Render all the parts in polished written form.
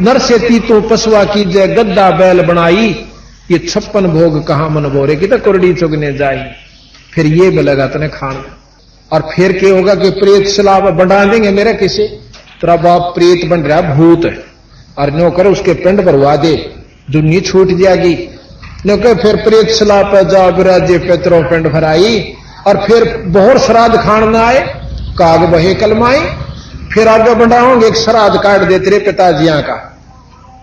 नर से तीतो पशुआ की जय गद्दा बैल बनाई, ये 56 भोग कहां मन बोरे की तो कुरडी चुगने जाई। फिर ये मिलेगा तने खान। और फिर क्या होगा कि प्रेत सलाब बढ़ा देंगे मेरे किसे, तेरा बाप प्रेत बन रहा भूत है, और नो कर उसके पिंड भरवा दे, दुनिया छूट जाएगी। नो कर फिर प्रेत सलाब पे जा विराजे पेतरों पिंड भराई, और फिर बहुत श्राद्ध खान में आए, काग बहे कलमाए। फिर आगे बढ़ाओगे एक श्राद्ध काट दे तेरे पिताजिया का,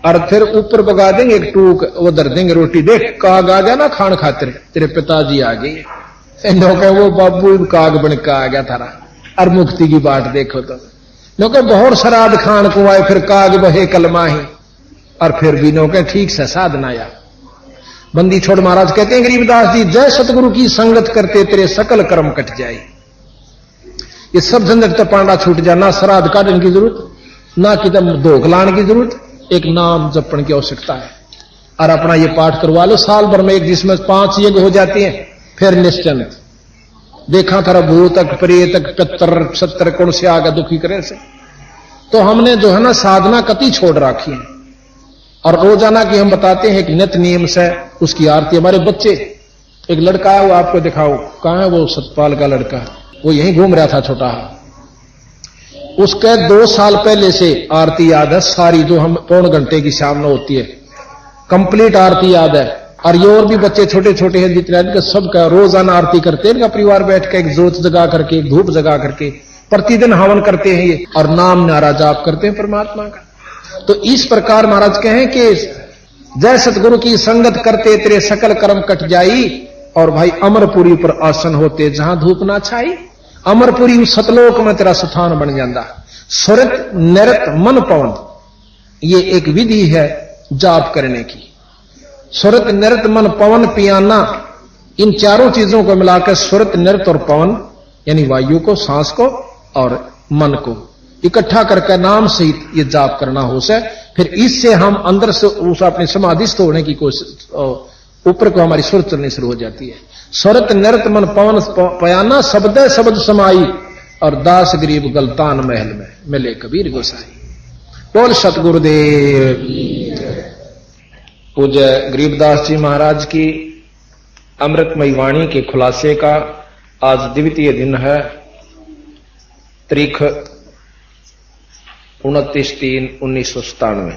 और फिर ऊपर बगा देंगे एक टूक, वो धर देंगे रोटी, देख काग आ गया ना खान खातिर, तेरे पिताजी आ गए। वो बाबू काग बन का आ गया थारा, और मुक्ति की बात देखो तो। नौके बहुत श्राद्ध खान को आए, फिर काग बहे कलमाही, और फिर भी नौके ठीक से साधना आया। बंदी छोड़ महाराज कहते हैं गरीबदास जी, जय सतगुरु की संगत करते तेरे सकल कर्म कट जाए। ये सब झंझट तो पांडा छूट जाए, ना श्राद्ध काटने की जरूरत, ना किधर धोख लाने की जरूरत, एक नाम जपने की आवश्यकता है। और अपना ये पाठ करवा लो साल भर में एक, जिसमें 5 यज्ञ हो जाते हैं। फिर निश्चिंत देखा थारा भूतक प्रेतक पितर सत्तर कौन से आगे दुखी करे से। तो हमने जो है ना साधना कति छोड़ रखी है, और रोजाना की हम बताते हैं एक नित नियम से उसकी आरती। हमारे बच्चे, एक लड़का है, वो आपको दिखाओ कहां है, वो सतपाल का लड़का, वो यहीं घूम रहा था छोटा, उसके 2 साल पहले से आरती याद है सारी, जो हम पौन घंटे की शाम में होती है, कंप्लीट आरती याद है। और ये और भी बच्चे छोटे छोटे हैं जितने, सबका रोजाना आरती करते हैं, इनका परिवार बैठ के एक जोत जगा करके, एक धूप जगा करके प्रतिदिन हवन करते हैं ये, और नाम नारा जाप करते हैं परमात्मा का। तो इस प्रकार महाराज कहें कि जय सतगुरु की संगत करते तेरे सकल कर्म कट जाई। और भाई अमरपुरी पर आसन होते जहां धूप ना छाई, अमरपुरी उस सतलोक में तेरा स्थान बन जाता। सुरत नृत मन पवन, ये एक विधि है जाप करने की। सुरत नृत मन पवन पियाना, इन चारों चीजों को मिलाकर सुरत नृत और पवन, यानी वायु को, सांस को और मन को इकट्ठा करके नाम सहित ये जाप करना हो से, फिर इससे हम अंदर से उस अपनी समाधिस्थ होने की कोशिश, ऊपर को हमारी सुर चलनी शुरू हो जाती है। सुरत नृत मन पवन पयाना, शब्द शब्द समाई, और दास गरीब गलतान महल में मिले कबीर गोसाई। बोल सतगुरुदेव। पूज्य गरीबदास जी महाराज की अमृतमयी वाणी के खुलासे का आज द्वितीय दिन है। तारीख 29/3/1997।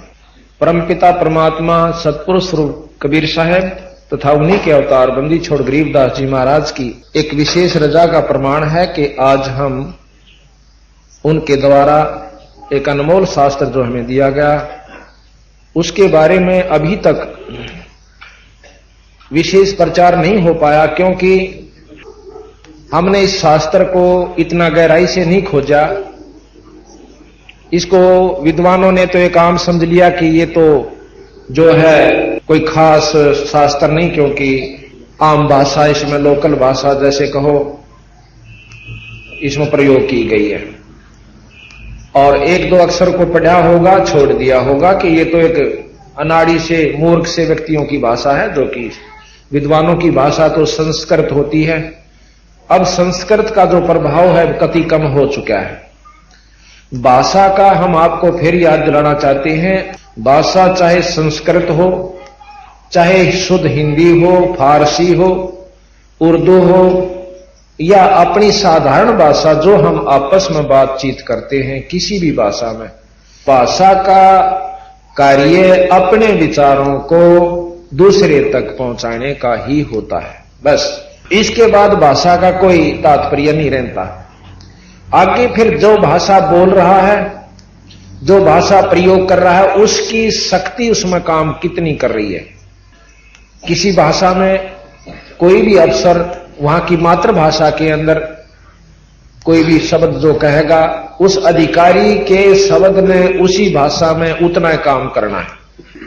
परमपिता परमात्मा सतपुरुष स्वरूप कबीर साहब तथा उन्हीं के अवतार बंदी छोड़ गरीबदास जी महाराज की एक विशेष रजा का प्रमाण है कि आज हम उनके द्वारा एक अनमोल शास्त्र जो हमें दिया गया, उसके बारे में अभी तक विशेष प्रचार नहीं हो पाया, क्योंकि हमने इस शास्त्र को इतना गहराई से नहीं खोजा। इसको विद्वानों ने तो एक आम समझ लिया कि ये तो जो है कोई खास शास्त्र नहीं, क्योंकि आम भाषा इसमें, लोकल भाषा जैसे कहो, इसमें प्रयोग की गई है। और 1-2 अक्षर को पढ़ा होगा, छोड़ दिया होगा कि ये तो एक अनाड़ी से मूर्ख से व्यक्तियों की भाषा है, जो कि विद्वानों की भाषा तो संस्कृत होती है। अब संस्कृत का जो प्रभाव है कति कम हो चुका है। भाषा का हम आपको फिर याद दिलाना चाहते हैं, भाषा चाहे संस्कृत हो, चाहे शुद्ध हिंदी हो, फारसी हो, उर्दू हो, या अपनी साधारण भाषा जो हम आपस में बातचीत करते हैं, किसी भी भाषा में, भाषा का कार्य अपने विचारों को दूसरे तक पहुंचाने का ही होता है, बस। इसके बाद भाषा का कोई तात्पर्य नहीं रहता। आगे फिर जो भाषा बोल रहा है, जो भाषा प्रयोग कर रहा है, उसकी शक्ति उसमें काम कितनी कर रही है। किसी भाषा में कोई भी अफसर वहां की मातृभाषा के अंदर कोई भी शब्द जो कहेगा, उस अधिकारी के शब्द ने उसी भाषा में उतना काम करना है,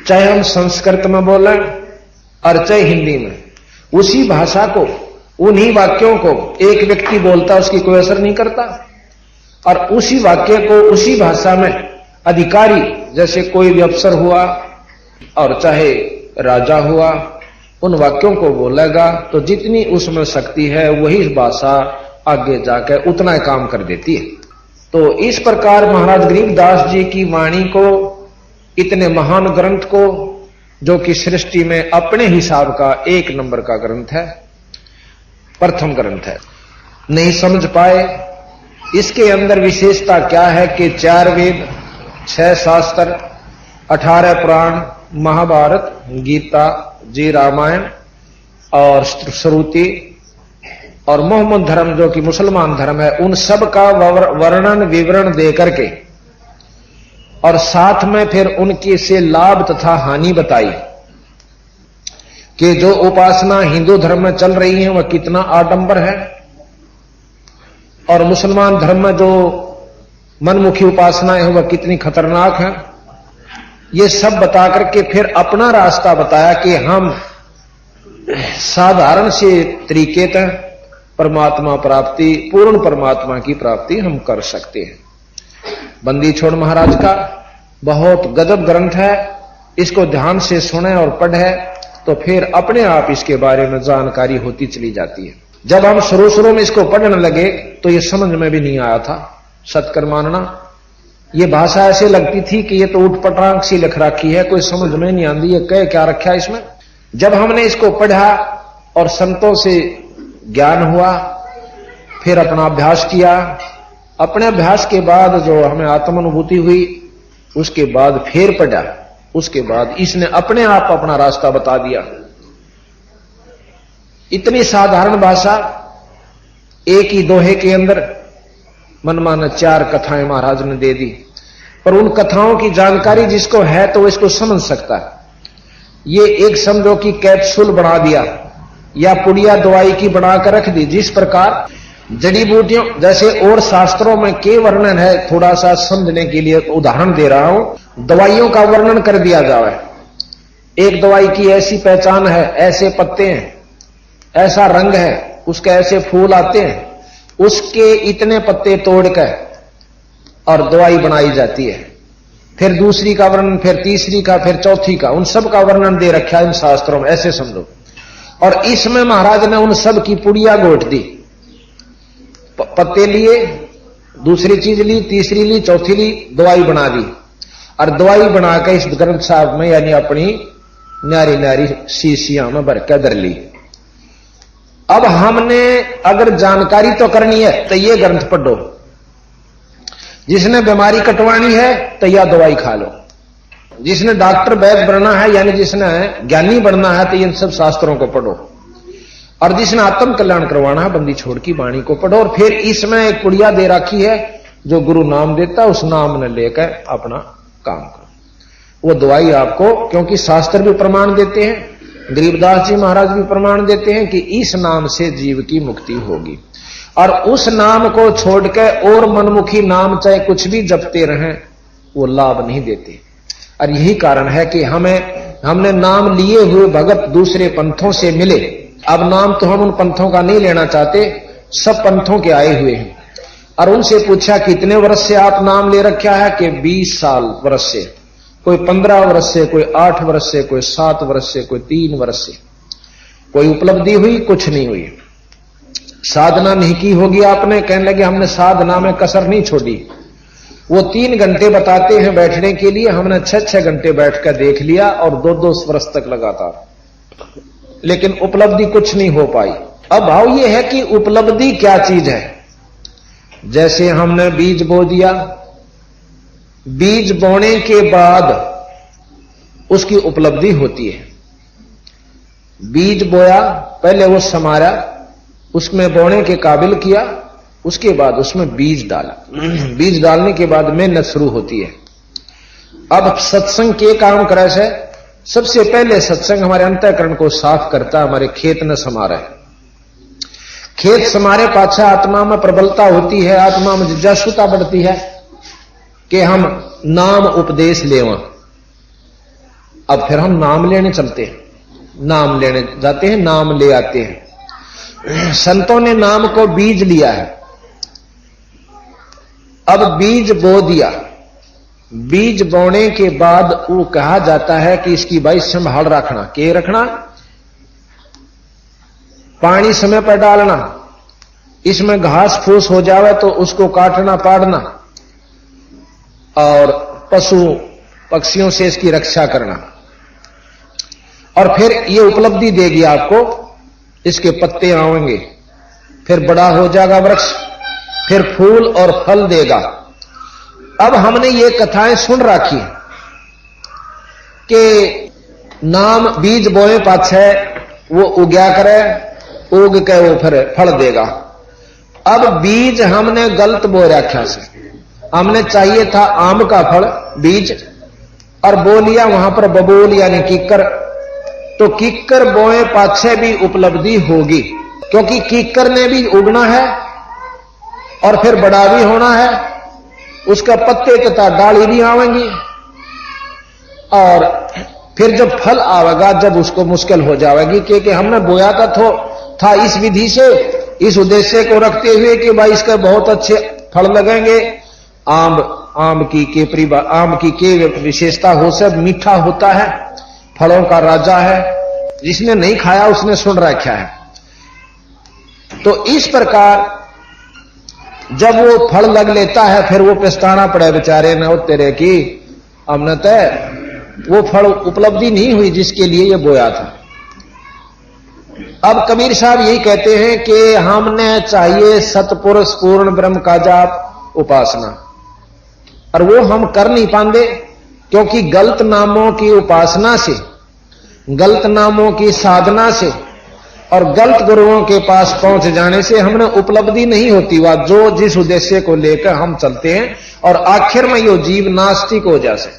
चाहे हम संस्कृत में बोलें और चाहे हिंदी में। उसी भाषा को, उन्हीं वाक्यों को एक व्यक्ति बोलता, उसकी कोई असर नहीं करता, और उसी वाक्य को उसी भाषा में अधिकारी, जैसे कोई भी अफसर हुआ और चाहे राजा हुआ, उन वाक्यों को बोलेगा तो जितनी उसमें शक्ति है वही भाषा आगे जाकर उतना काम कर देती है। तो इस प्रकार महाराज गरीबदास जी की वाणी को इतने महान ग्रंथ को, जो कि सृष्टि में अपने हिसाब का 1 नंबर का ग्रंथ है, प्रथम ग्रंथ है, नहीं समझ पाए। इसके अंदर विशेषता क्या है कि 4 वेद, 6 शास्त्र, 18 पुराण, महाभारत, गीता जी, रामायण और श्रुति और मोहम्मद धर्म जो कि मुसलमान धर्म है, उन सब का वर्णन विवरण दे करके और साथ में फिर उनके से लाभ तथा हानि बताई कि जो उपासना हिंदू धर्म में चल रही है वह कितना आडंबर है और मुसलमान धर्म में जो मनमुखी उपासना है वह कितनी खतरनाक है। ये सब बता करके फिर अपना रास्ता बताया कि हम साधारण से तरीके तक परमात्मा प्राप्ति, पूर्ण परमात्मा की प्राप्ति हम कर सकते हैं। बंदी छोड़ महाराज का बहुत गजब ग्रंथ है, इसको ध्यान से सुने और पढ़े तो फिर अपने आप इसके बारे में जानकारी होती चली जाती है। जब हम शुरू में इसको पढ़ने लगे तो ये समझ में भी नहीं आया था, सत्कर मानना। ये भाषा ऐसे लगती थी कि ये तो उठपटांग सी लिख रखी है, कोई समझ में नहीं आती, ये कह क्या रखा है इसमें। जब हमने इसको पढ़ा और संतों से ज्ञान हुआ, फिर अपना अभ्यास किया, अपने अभ्यास के बाद जो हमें आत्मानुभूति हुई, उसके बाद फिर पढ़ा, उसके बाद इसने अपने आप अपना रास्ता बता दिया। इतनी साधारण भाषा, एक ही दोहे के अंदर मनमाना 4 कथाएं महाराज ने दे दी, पर उन कथाओं की जानकारी जिसको है तो वो इसको समझ सकता है। ये एक समझो कि कैप्सूल बना दिया या पुड़िया दवाई की बनाकर रख दी। जिस प्रकार जड़ी बूटियों जैसे और शास्त्रों में के वर्णन है, थोड़ा सा समझने के लिए उदाहरण दे रहा हूं। दवाइयों का वर्णन कर दिया जाए, एक दवाई की ऐसी पहचान है, ऐसे पत्ते हैं, ऐसा रंग है, उसके ऐसे फूल आते हैं, उसके इतने पत्ते तोड़कर और दवाई बनाई जाती है। फिर दूसरी का वर्णन, फिर तीसरी का, फिर चौथी का, उन सब का वर्णन दे रखा है इन शास्त्रों में, ऐसे समझो। और इसमें महाराज ने उन सब की पुड़िया गोट दी, पत्ते लिए, दूसरी चीज ली, तीसरी ली, चौथी ली, दवाई बना दी। और दवाई बनाकर इस ग्रंथ साहब में यानी अपनी न्यारी न्यारी शीशियां में भर कर धर ली। अब हमने अगर जानकारी तो करनी है तो ये ग्रंथ पढ़ो, जिसने बीमारी कटवानी है तो यह दवाई खा लो, जिसने डॉक्टर वैद्य बनना है यानी जिसने ज्ञानी बनना है तो इन सब शास्त्रों को पढ़ो, और जिसने आत्म कल्याण करवाना है बंदी छोड़ की वाणी को पढ़ो। और फिर इसमें एक पुड़िया दे रखी है, जो गुरु नाम देता उस नाम ने लेकर अपना काम करो। वो दवाई आपको, क्योंकि शास्त्र भी प्रमाण देते हैं, गरीबदास जी महाराज भी प्रमाण देते हैं कि इस नाम से जीव की मुक्ति होगी। और उस नाम को छोड़कर और मनमुखी नाम चाहे कुछ भी जपते रहें, वो लाभ नहीं देते। और यही कारण है कि हमने नाम लिए हुए भगत दूसरे पंथों से मिले। अब नाम तो हम उन पंथों का नहीं लेना चाहते, सब पंथों के आए हुए हैं। और उनसे पूछा कितने वर्ष से आप नाम ले रखा है कि 20 साल वर्ष से, कोई 15 वर्ष से, कोई 8 वर्ष से, कोई 7 वर्ष से, कोई 3 वर्ष से। कोई उपलब्धि हुई? कुछ नहीं हुई। साधना नहीं की होगी आपने, कहने लगे हमने साधना में कसर नहीं छोड़ी। वो 3 घंटे बताते हैं बैठने के लिए, हमने 6-6 घंटे बैठकर देख लिया और 2-2 वर्ष तक लगातार, लेकिन उपलब्धि कुछ नहीं हो पाई। अब भाव ये है कि उपलब्धि क्या चीज है। जैसे हमने बीज बो दिया, बीज बोने के बाद उसकी उपलब्धि होती है। बीज बोया, पहले वो समारा, उसमें बोने के काबिल किया, उसके बाद उसमें बीज डाला, बीज डालने के बाद मेहनत शुरू होती है। अब सत्संग के काम करे से सबसे पहले सत्संग हमारे अंतःकरण को साफ करता है, हमारे खेत न समारे। खेत समारे पाछा आत्मा में प्रबलता होती है, आत्मा में जिज्ञासुता बढ़ती है कि हम नाम उपदेश लेवा। अब फिर हम नाम लेने चलते हैं, नाम लेने जाते हैं, नाम ले आते हैं। संतों ने नाम को बीज लिया है। अब बीज बो दिया, बीज बोने के बाद वो कहा जाता है कि इसकी भाई संभाल रखना। के रखना? पानी समय पर डालना, इसमें घास फूस हो जावे तो उसको काटना पाड़ना, और पशु पक्षियों से इसकी रक्षा करना। और फिर ये उपलब्धि देगी आपको, इसके पत्ते आएंगे, फिर बड़ा हो जाएगा वृक्ष, फिर फूल और फल देगा। अब हमने ये कथाएं सुन रखी कि नाम बीज बोए पाछे वो उग्या करे, उग के वो फिर फल देगा। अब बीज हमने गलत बो रखा से, हमने चाहिए था आम का फल बीज, और बो लिया वहां पर बबूल यानी कीकर। तो कीकर बोए पाछे भी उपलब्धि होगी, क्योंकि कीकर ने भी उगना है और फिर बड़ा भी होना है, उसका पत्ते तथा डाली भी आवेंगी, और फिर जब फल आवेगा जब उसको मुश्किल हो जाएगी, क्योंकि हमने बोया था इस विधि से, इस उद्देश्य को रखते हुए कि भाई इसके बहुत अच्छे फल लगेंगे। आम की के विशेषता हो, सब मीठा होता है, फलों का राजा है, जिसने नहीं खाया उसने सुन रखा है। तो इस प्रकार जब वो फल लग लेता है फिर वो पछताना पड़े बेचारे न हो तेरे की, हमने तय वो फल उपलब्धि नहीं हुई जिसके लिए ये बोया था। अब कबीर साहब यही कहते हैं कि हमने चाहिए सतपुरुष पूर्ण ब्रह्म का जाप उपासना, और वो हम कर नहीं पाते, क्योंकि गलत नामों की उपासना से, गलत नामों की साधना से और गलत गुरुओं के पास पहुंच जाने से हमने उपलब्धि नहीं होती वह जो जिस उद्देश्य को लेकर हम चलते हैं, और आखिर में यो जीव नास्तिक हो जाए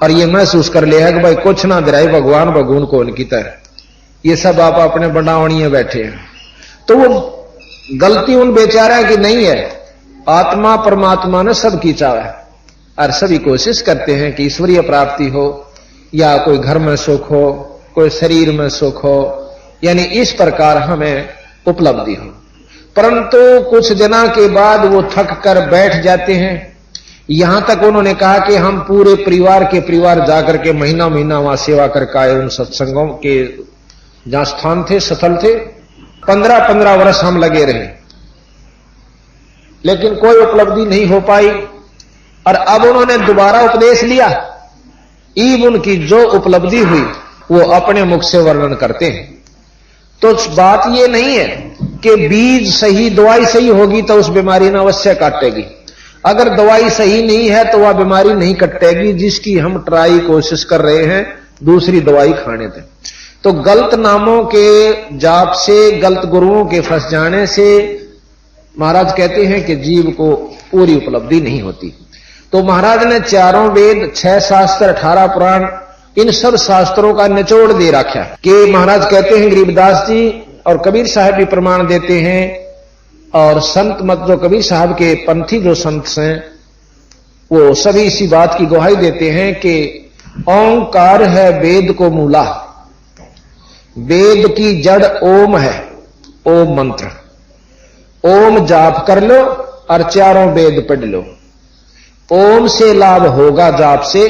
और ये महसूस कर ले है कि भाई कुछ ना दिराई भगवान भगवान को उनकी तरह, ये सब आप अपने बनावणिए बैठे हैं। तो वो गलती उन बेचारा की नहीं है, आत्मा परमात्मा ने सबकी चाह है, और सभी कोशिश करते हैं कि ईश्वरीय प्राप्ति हो, या कोई घर में सुख हो, कोई शरीर में सुख हो, यानी इस प्रकार हमें उपलब्धि हो। परंतु कुछ दिनों के बाद वो थक कर बैठ जाते हैं। यहां तक उन्होंने कहा कि हम पूरे परिवार के परिवार जाकर के महीना महीना वहां सेवा करके आए, उन सत्संगों के जहां स्थान थे, स्थल थे, 15-15 वर्ष हम लगे रहे, लेकिन कोई उपलब्धि नहीं हो पाई। और अब उन्होंने दोबारा उपदेश लिया, ईब उनकी जो उपलब्धि हुई वो अपने मुख से वर्णन करते हैं। तो बात ये नहीं है कि बीज सही, दवाई सही होगी तो उस बीमारी ने अवश्य काटेगी, अगर दवाई सही नहीं है तो वह बीमारी नहीं कटेगी जिसकी हम ट्राई कोशिश कर रहे हैं दूसरी दवाई खाने थे। तो गलत नामों के जाप से, गलत गुरुओं के फंस जाने से महाराज कहते हैं कि जीव को पूरी उपलब्धि नहीं होती। तो महाराज ने चारों वेद, 6 शास्त्र, 18 पुराण, इन सब शास्त्रों का निचोड़ दे रखा कि महाराज कहते हैं, गरीबदास जी और कबीर साहब भी प्रमाण देते हैं, और संत मत जो कबीर साहब के पंथी जो संत हैं वो सभी इसी बात की गवाही देते हैं कि ओंकार है वेद को मूला, वेद की जड़ ओम है, ओम मंत्र, ओम जाप कर लो और चारों वेद पढ़ लो, ओम से लाभ होगा, जाप से,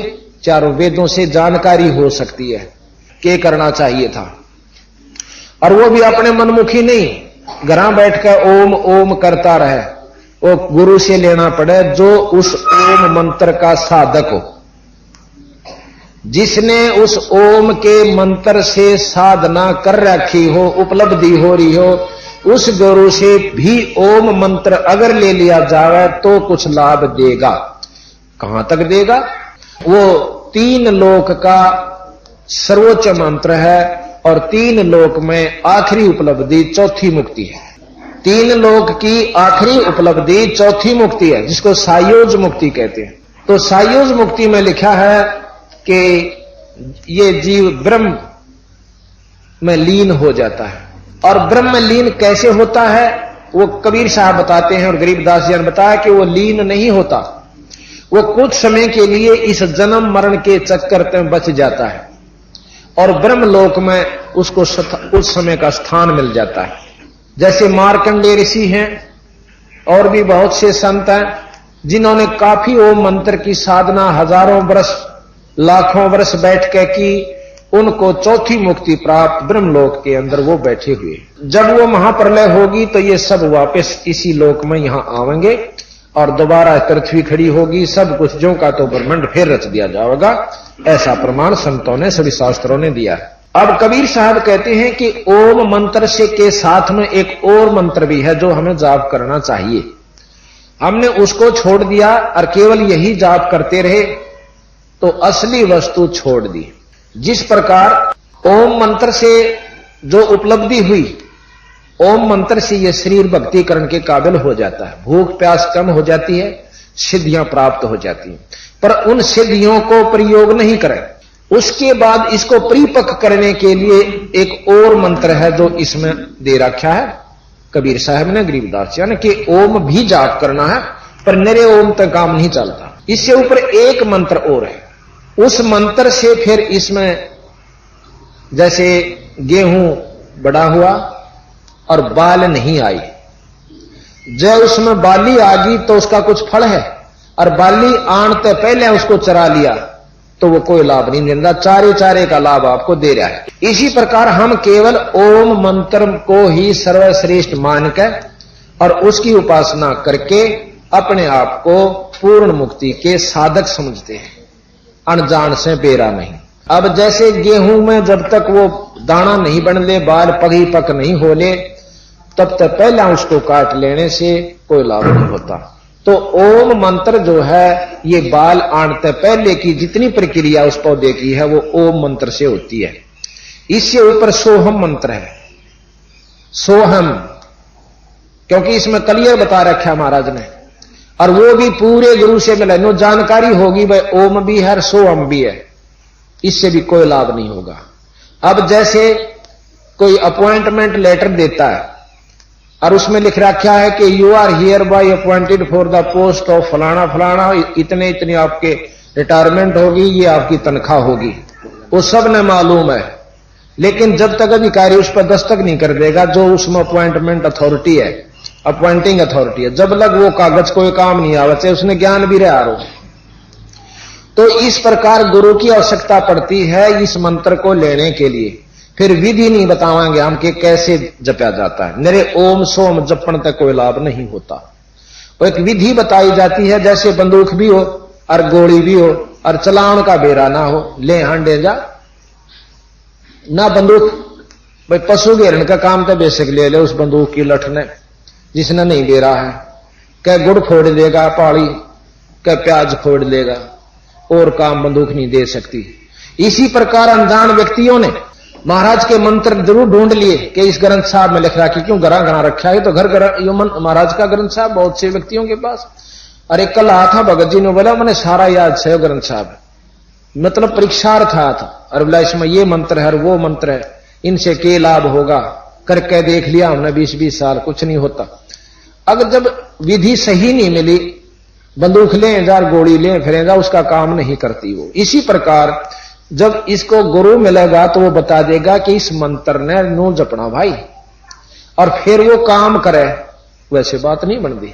चारों वेदों से जानकारी हो सकती है क्या करना चाहिए था। और वो भी अपने मनमुखी नहीं, घरा बैठ कर ओम ओम करता रहे, वो गुरु से लेना पड़े जो उस ओम मंत्र का साधक हो, जिसने उस ओम के मंत्र से साधना कर रखी हो, उपलब्धि हो रही हो, उस गुरु से भी ओम मंत्र अगर ले लिया जाए तो कुछ लाभ देगा। कहां तक देगा? वो 3 लोक का सर्वोच्च मंत्र है, और 3 लोक में आखिरी उपलब्धि चौथी मुक्ति है। 3 लोक की आखिरी उपलब्धि चौथी मुक्ति है, जिसको सायोज मुक्ति कहते हैं। तो सायोज मुक्ति में लिखा है कि ये जीव ब्रह्म में लीन हो जाता है। और ब्रह्म में लीन कैसे होता है वो कबीर साहब बताते हैं, और गरीबदास जी ने बताया कि वो लीन नहीं होता, वो कुछ समय के लिए इस जन्म मरण के चक्कर में बच जाता है, और ब्रह्मलोक में उसको उस समय का स्थान मिल जाता है। जैसे मार्कंडेय ऋषि हैं, और भी बहुत से संत हैं जिन्होंने काफी ओम मंत्र की साधना हजारों वर्ष, लाखों वर्ष बैठ के की, उनको चौथी मुक्ति प्राप्त ब्रह्मलोक के अंदर वो बैठे हुए। जब वो महाप्रलय होगी तो ये सब वापस इसी लोक में यहां आवेंगे, और दोबारा पृथ्वी खड़ी होगी, सब कुछ ज्यों का तो ब्रह्मांड फिर रच दिया जाएगा। ऐसा प्रमाण संतों ने, सभी शास्त्रों ने दिया है। अब कबीर साहब कहते हैं कि ओम मंत्र से के साथ में एक और मंत्र भी है जो हमें जाप करना चाहिए। हमने उसको छोड़ दिया और केवल यही जाप करते रहे तो असली वस्तु छोड़ दी। जिस प्रकार ओम मंत्र से जो उपलब्धि हुई, ओम मंत्र से यह शरीर भक्ति करने के काबिल हो जाता है, भूख प्यास कम हो जाती है, सिद्धियां प्राप्त हो जाती हैं। पर उन सिद्धियों को प्रयोग नहीं करें। उसके बाद इसको परिपक्व करने के लिए एक और मंत्र है जो इसमें दे रखा है कबीर साहब ने, गरीबदास जी ने, कि ओम भी जाप करना है, पर निरे ओम तक काम नहीं चलता। इससे ऊपर एक मंत्र और है। उस मंत्र से फिर इसमें जैसे गेहूं बड़ा हुआ और बाल नहीं आई, जब उसमें बाली आ गई तो उसका कुछ फल है, और बाली आनते पहले उसको चरा लिया तो वो कोई लाभ नहीं देता, चारे चारे का लाभ आपको दे रहा है। इसी प्रकार हम केवल ओम मंत्र को ही सर्वश्रेष्ठ मानकर और उसकी उपासना करके अपने आप को पूर्ण मुक्ति के साधक समझते हैं, अनजान से बेरा नहीं। अब जैसे गेहूं में जब तक वो दाना नहीं बन ले, बाल पगी पक नहीं हो ले, तब तक पहले उसको काट लेने से कोई लाभ नहीं होता। तो ओम मंत्र जो है ये बाल आनते पहले की जितनी प्रक्रिया उस पौधे की है वो ओम मंत्र से होती है। इससे ऊपर सोहम मंत्र है, सोहम, क्योंकि इसमें क्लियर बता रखा है महाराज ने, और वो भी पूरे गुरु से मिले, नो जानकारी होगी भाई ओम भी है सोहम भी है, इससे भी कोई लाभ नहीं होगा। अब जैसे कोई अपॉइंटमेंट लेटर देता है और उसमें लिख रखा है कि you are hereby appointed for the post of फलाना फलाना, इतने इतने आपके रिटायरमेंट होगी, ये आपकी तनख्वाह होगी, वो सब ने मालूम है। लेकिन जब तक अधिकारी उस पर दस्तक नहीं कर देगा, जो उसमें अपॉइंटमेंट अथॉरिटी है, अपॉइंटिंग अथॉरिटी है, जब लग वो कागज कोई काम नहीं आवे, चाहे उसने ज्ञान भी रहा हो। तो इस प्रकार गुरु की आवश्यकता पड़ती है इस मंत्र को लेने के लिए। फिर विधि नहीं बतावांगे हम कि कैसे जपा जाता है, मेरे ओम सोम जपण तक कोई लाभ नहीं होता। और एक विधि बताई जाती है, जैसे बंदूक भी हो और गोली भी हो और चलान का बेरा ना हो, ले हांडे जा ना बंदूक। भाई पशु घेरन का काम तो बेसिक ले ले उस बंदूक की लठ ने, जिसने नहीं दे रहा है, क्या गुड़ फोड़ देगा पाड़ी, क्या प्याज फोड़ देगा, और काम बंदूक नहीं दे सकती। इसी प्रकार अनजान व्यक्तियों ने महाराज के मंत्र जरूर ढूंढ लिए कि इस ग्रंथ साहब में लिख रहा कि क्यों घरा घरा रखा है, तो घर घर महाराज का ग्रंथ साहब बहुत से व्यक्तियों के पास। अरे कल आया था भगत जी ने बोला मैंने सारा याद से ग्रंथ साहब, मतलब परीक्षार्थ आया था, और बोला इसमें ये मंत्र है और वो मंत्र है, इनसे क्या लाभ होगा, करके देख लिया हमने 20-20 साल, कुछ नहीं होता। अगर जब विधि सही नहीं मिली, बंदूक ले जा गोली ले फिरेगा, उसका काम नहीं करती वो। इसी प्रकार जब इसको गुरु मिलेगा तो वो बता देगा कि इस मंत्र ने नो जपना भाई, और फिर वो काम करे, वैसे बात नहीं बनती।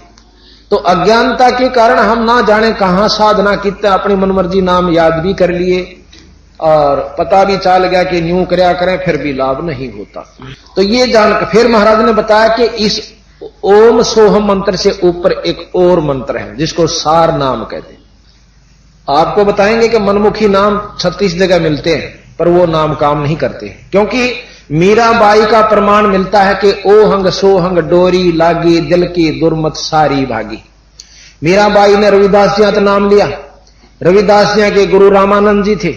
तो अज्ञानता के कारण हम ना जाने कहां साधना कितने अपनी मनमर्जी नाम याद भी कर लिए और पता भी चल गया कि न्यू करया करें, फिर भी लाभ नहीं होता। तो ये जान फिर महाराज ने बताया कि इस ओम सोहम मंत्र से ऊपर एक और मंत्र है जिसको सार नाम कहते हैं। आपको बताएंगे कि मनमुखी नाम 36 जगह मिलते हैं, पर वो नाम काम नहीं करते, क्योंकि मीराबाई का प्रमाण मिलता है कि ओहंग सोहंग डोरी लागी दिल की दुर्मत सारी भागी। मीराबाई ने रविदास जी का नाम लिया, रविदास जी के गुरु रामानंद जी थे,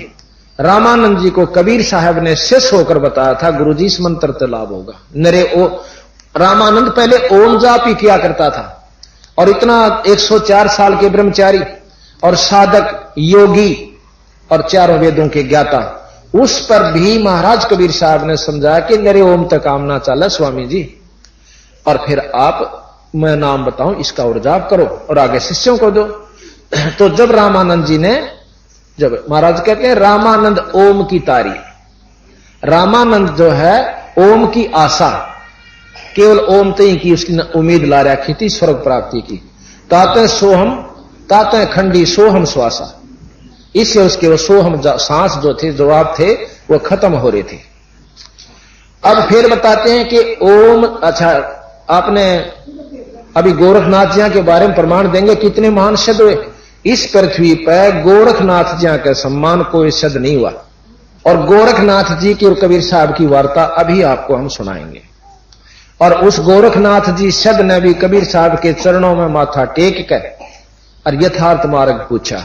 रामानंद जी को कबीर साहब ने शिष्य होकर बताया था गुरु जी इस मंत्र से लाभ होगा। नरे ओ रामानंद पहले ओम जाप ही किया करता था, और इतना 104 साल के ब्रह्मचारी और साधक योगी और चारों वेदों के ज्ञाता, उस पर भी महाराज कबीर साहब ने समझाया कि मेरे ओम तक काम ना चला स्वामी जी, और फिर आप मैं नाम बताऊं इसका और जाप करो और आगे शिष्यों को दो। तो जब रामानंद जी ने, जब महाराज कहते हैं रामानंद ओम की तारी, रामानंद जो है ओम की आशा, केवल ओम तई की उसकी उम्मीद ला रखी थी स्वर्ग प्राप्ति की। ताते सोहम ताते खंडी सोहम श्वासा, इससे उसके वो सोहम सांस जो थे जवाब थे वो खत्म हो रहे थे। अब फिर बताते हैं कि ओम, अच्छा आपने अभी गोरखनाथ जी के बारे में प्रमाण देंगे कितने महान शब्द हुए। इस पृथ्वी पर गोरखनाथ जी का सम्मान कोई शब्द नहीं हुआ। और गोरखनाथ जी की और कबीर साहब की वार्ता अभी आपको हम सुनाएंगे। और उस गोरखनाथ जी शब्द ने भी कबीर साहब के चरणों में माथा टेक कर और यथार्थ मार्ग पूछा।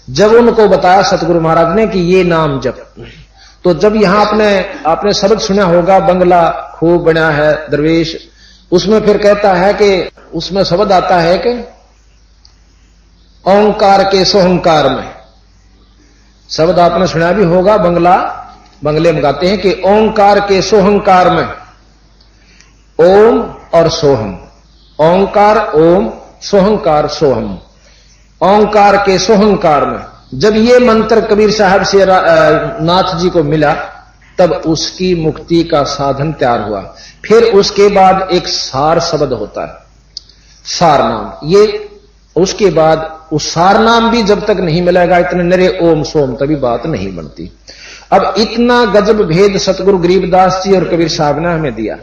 जब उनको बताया सतगुरु महाराज ने कि ये नाम जप, तो जब यहां आपने शब्द सुना होगा, बंगला खूब बना है दरवेश, उसमें फिर कहता है कि उसमें शब्द आता है कि ओंकार के सोहंकार में, शब्द आपने सुना भी होगा, बंगले में गाते हैं कि ओंकार के सोहंकार में, ओम और सोहम, ओंकार ओम, सोहंकार सोहम, ओंकार के सोहंकार में। जब ये मंत्र कबीर साहब से नाथ जी को मिला तब उसकी मुक्ति का साधन तैयार हुआ। फिर उसके बाद एक सार शब्द होता है, सार नाम। ये उसके बाद उस सार नाम भी जब तक नहीं मिलेगा इतने नरे ओम सोम तभी बात नहीं बनती। अब इतना गजब भेद सतगुरु गरीबदास जी और कबीर साहब ने हमें दिया।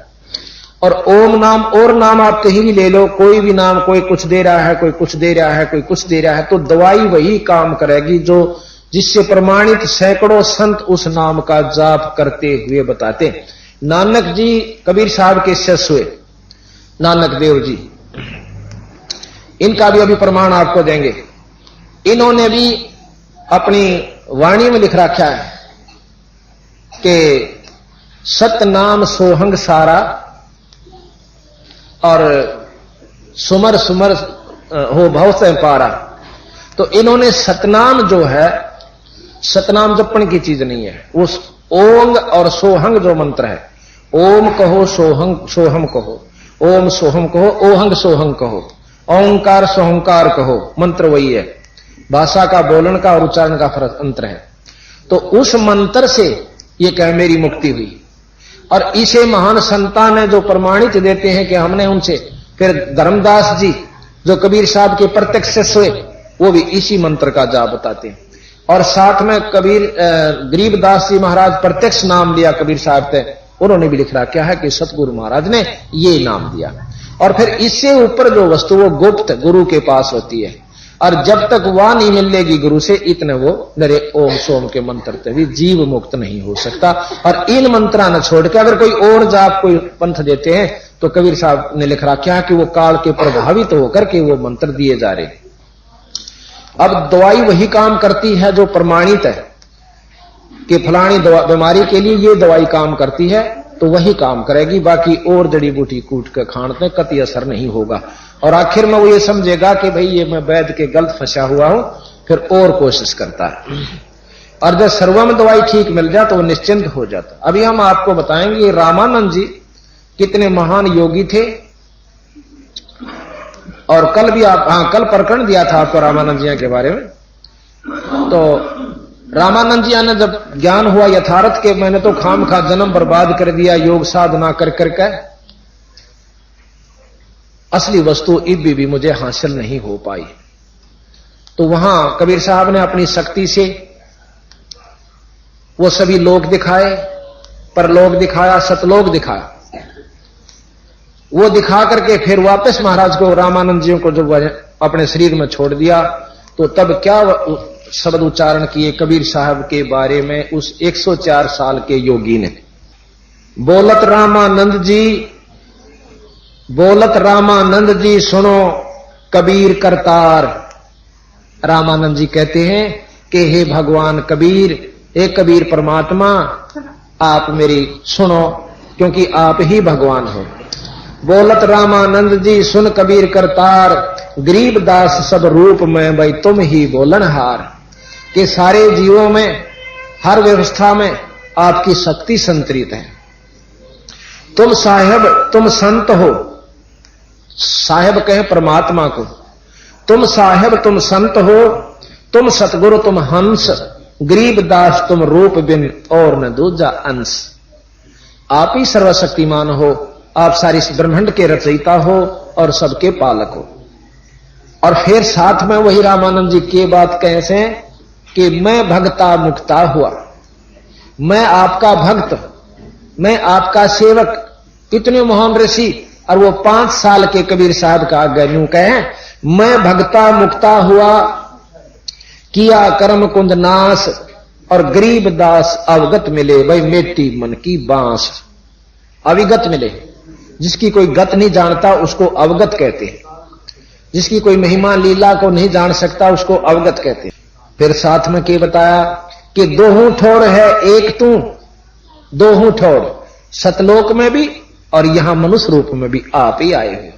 और ओम नाम और नाम आप कहीं भी ले लो, कोई भी नाम, कोई कुछ दे रहा है, कोई कुछ दे रहा है, कोई कुछ दे रहा है, तो दवाई वही काम करेगी जो जिससे प्रमाणित सैकड़ों संत उस नाम का जाप करते हुए बताते। नानक जी कबीर साहब के शिष्य हुए, नानक देव जी, इनका भी अभी प्रमाण आपको देंगे। इन्होंने भी अपनी वाणी में लिख रखा है कि सतनाम सोहंग सारा और सुमर सुमर हो भव से पारा। तो इन्होंने सतनाम जो है, सतनाम जपन की चीज नहीं है, उस ओंग और सोहंग जो मंत्र है, ओम कहो सोहंग सोहम कहो, ओम सोहम कहो, ओहंग सोहंग कहो, ओंकार सोहंकार कहो, मंत्र वही है। भाषा का बोलन का और उच्चारण का फर्क अंतर है। तो उस मंत्र से ये कह मेरी मुक्ति हुई। और इसे महान संतान ने जो प्रमाणित देते हैं कि हमने उनसे, फिर धर्मदास जी जो कबीर साहब के प्रत्यक्ष शिष्य हुए वो भी इसी मंत्र का जाप बताते हैं। और साथ में गरीबदास जी महाराज प्रत्यक्ष नाम लिया कबीर साहब थे, उन्होंने भी लिख रहा क्या है कि सतगुरु महाराज ने ये नाम दिया। और फिर इससे ऊपर जो वस्तु वो गुप्त गुरु के पास होती है, और जब तक वह नहीं मिलेगी गुरु से इतने वो नरे ओम सोम के मंत्र तभी जीव मुक्त नहीं हो सकता। और इन मंत्रा न छोड़ के अगर कोई और जाप कोई पंथ देते हैं तो कबीर साहब ने लिख रखा कि वो काल के प्रभावित होकर के वो मंत्र दिए जा रहे। अब दवाई वही काम करती है जो प्रमाणित है कि फलानी बीमारी के लिए ये दवाई काम करती है, तो वही काम करेगी। बाकी और जड़ी बूटी कूट के खाने कति असर नहीं होगा। और आखिर में वो ये समझेगा कि भाई ये मैं वैद्य के गलत फंसा हुआ हूं, फिर और कोशिश करता है। और जब सर्व में दवाई ठीक मिल जाए तो वो निश्चिंत हो जाता। अभी हम आपको बताएंगे रामानंद जी कितने महान योगी थे। और कल भी कल प्रकरण दिया था आपको रामानंद जी के बारे में। तो रामानंद जी ने जब ज्ञान हुआ यथार्थ के मैंने तो खाम खा जन्म बर्बाद कर दिया योग साधना कर करके, असली वस्तु इब्बी भी मुझे हासिल नहीं हो पाई, तो वहां कबीर साहब ने अपनी शक्ति से वो सभी लोक दिखाए, परलोक दिखाया, सतलोक दिखाया। वो दिखा करके फिर वापस महाराज को रामानंद जी को जब अपने शरीर में छोड़ दिया, तो तब क्या शब्द उच्चारण किए कबीर साहब के बारे में उस 104 साल के योगी ने। बोलत रामानंद जी सुनो कबीर करतार। रामानंद जी कहते हैं कि हे भगवान कबीर, हे कबीर परमात्मा, आप मेरी सुनो क्योंकि आप ही भगवान हो। बोलत रामानंद जी सुन कबीर करतार, गरीबदास सब रूप में भाई तुम ही बोलनहार। कि सारे जीवों में हर व्यवस्था में आपकी शक्ति संतरित है। तुम साहेब, तुम संत हो, साहेब कहे परमात्मा को, तुम साहेब तुम संत हो, तुम सतगुरु तुम हंस, गरीबदास तुम रूप बिन और न दूजा अंश। आप ही सर्वशक्तिमान हो, आप सारी ब्रह्मांड के रचयिता हो और सबके पालक हो। और फिर साथ में वही रामानंद जी की बात कैसे कि मैं भक्ता मुक्ता हुआ, मैं आपका भक्त, मैं आपका सेवक। कितने महान ऋषि और वो 5 साल के कबीर साहब का आज्ञा यूं कहे, मैं भगता मुक्ता हुआ किया कर्म कुंद नाश, और गरीब दास अवगत मिले भाई मेटी मन की बांस। अविगत मिले, जिसकी कोई गत नहीं जानता उसको अवगत कहते हैं, जिसकी कोई महिमा लीला को नहीं जान सकता उसको अवगत कहते हैं। फिर साथ में क्या बताया कि दोहू ठोर है एक तू, दोहू ठोर सतलोक में भी और यहां मनुष्य रूप में भी आप ही आए हुए।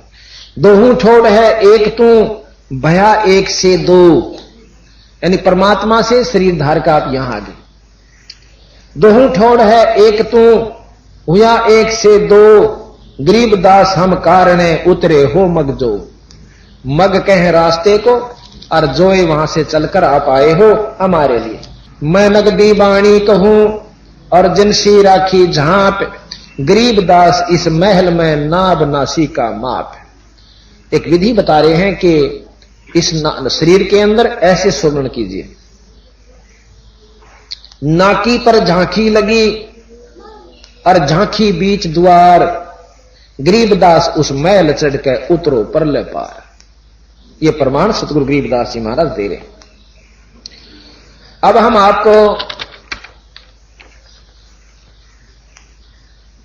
दोहू ठोर है एक तू भया एक से दो, यानी परमात्मा से शरीर धार का आप यहां आ गए। दोहू ठोर है एक तू हुआ एक से दो, गरीब दास हम कारणे उतरे हो मग जो। मग कहे रास्ते को और जोए वहां से चलकर आप आए हो हमारे लिए। मैं नगदी बाणी कहूं और जिनसी राखी झांप, गरीब दास इस महल में नाब नासी का माप। एक विधि बता रहे हैं कि इस शरीर के अंदर ऐसे सुमरण कीजिए, नाकी पर झांकी लगी और झांकी बीच द्वार, गरीबदास उस महल चढ़ के उतरो परले पार। ये प्रमाण सतगुरु गरीबदास जी महाराज दे रहे। अब हम आपको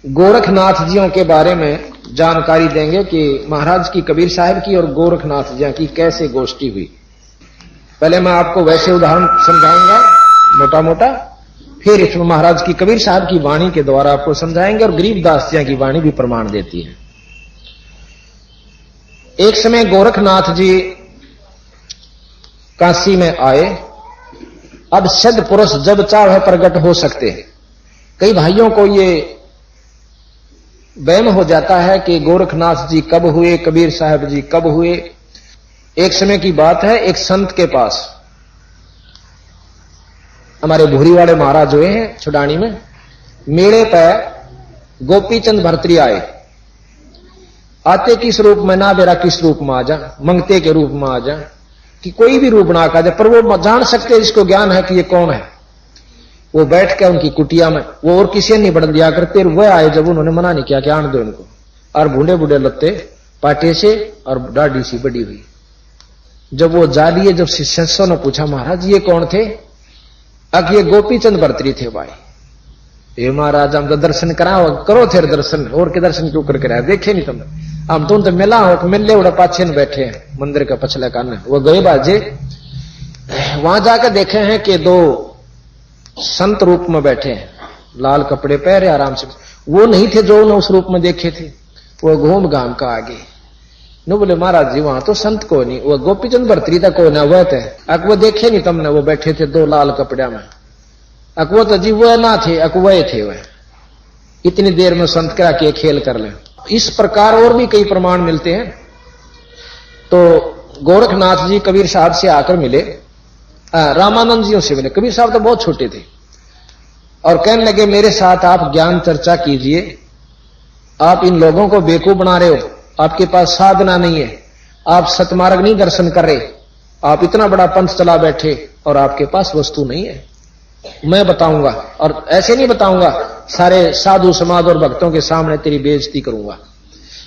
गोरखनाथ जियों के बारे में जानकारी देंगे कि महाराज की कबीर साहब की और गोरखनाथ जी की कैसे गोष्ठी हुई। पहले मैं आपको वैसे उदाहरण समझाऊंगा मोटा मोटा, फिर इसमें महाराज की कबीर साहब की वाणी के द्वारा आपको समझाएंगे और गरीबदास जी की वाणी भी प्रमाण देती है। एक समय गोरखनाथ जी काशी में आए। अब सद पुरुष जब चाहे प्रकट हो सकते हैं। कई भाइयों को ये वहम हो जाता है कि गोरखनाथ जी कब हुए, कबीर साहब जी कब हुए। एक समय की बात है, एक संत के पास हमारे भूरी वाले महाराज हुए हैं छुडानी में, मेले पर गोपीचंद भर्तरी आए। आते किस रूप में ना बेरा किस रूप में आ जा, मंगते के रूप में आ जा, कि कोई भी रूप ना आ जाए, पर वो जान सकते जिसको ज्ञान है कि ये कौन है। वो बैठ के उनकी कुटिया में, वो और किसी नहीं बढ़ दिया करते, वह आए जब उन्होंने मना नहीं किया कि आने दो इनको। और बूढ़े बूढ़े लत्ते पाटे से और दाढ़ी सी बड़ी हुई। जब वो जा लिए, जब शिष्यों ने पूछा महाराज ये कौन थे, अब ये गोपीचंद भर्तरी थे। भाई ये महाराज हम तो दर्शन कराओ, करो थे दर्शन, और के दर्शन क्यों करके रहे, देखे नहीं तुमने, हम तुम तो मिला हो, मिले उड़ा पाछे में बैठे हैं मंदिर का पछले कान। वो गए बाजे, वहां जाकर देखे हैं कि दो संत रूप में बैठे हैं, लाल कपड़े पहरे आराम से। वो नहीं थे जो उन्होंने उस रूप में देखे थे, वो घूम घाम का आगे नो बोले महाराज जी वहां तो संत को नहीं, वो गोपीचंद भर्तरी था को ना वह थे। अक वो देखे नहीं तुमने, वो बैठे थे दो लाल कपड़े में। अक वो तो जी वह ना थे, अक वह थे, वह इतनी देर में संत करा के खेल कर ले। इस प्रकार और भी कई प्रमाण मिलते हैं। तो गोरखनाथ जी कबीर साहब से आकर मिले, रामानंद जियों से मिले। कबीर साहब तो बहुत छोटे थे और कहने लगे मेरे साथ आप ज्ञान चर्चा कीजिए। आप इन लोगों को बेवकूफ बना रहे हो, आपके पास साधना नहीं है, आप सतमार्ग नहीं दर्शन कर रहे, आप इतना बड़ा पंथ चला बैठे और आपके पास वस्तु नहीं है। मैं बताऊंगा, और ऐसे नहीं बताऊंगा, सारे साधु समाज और भक्तों के सामने तेरी बेइज्जती करूंगा,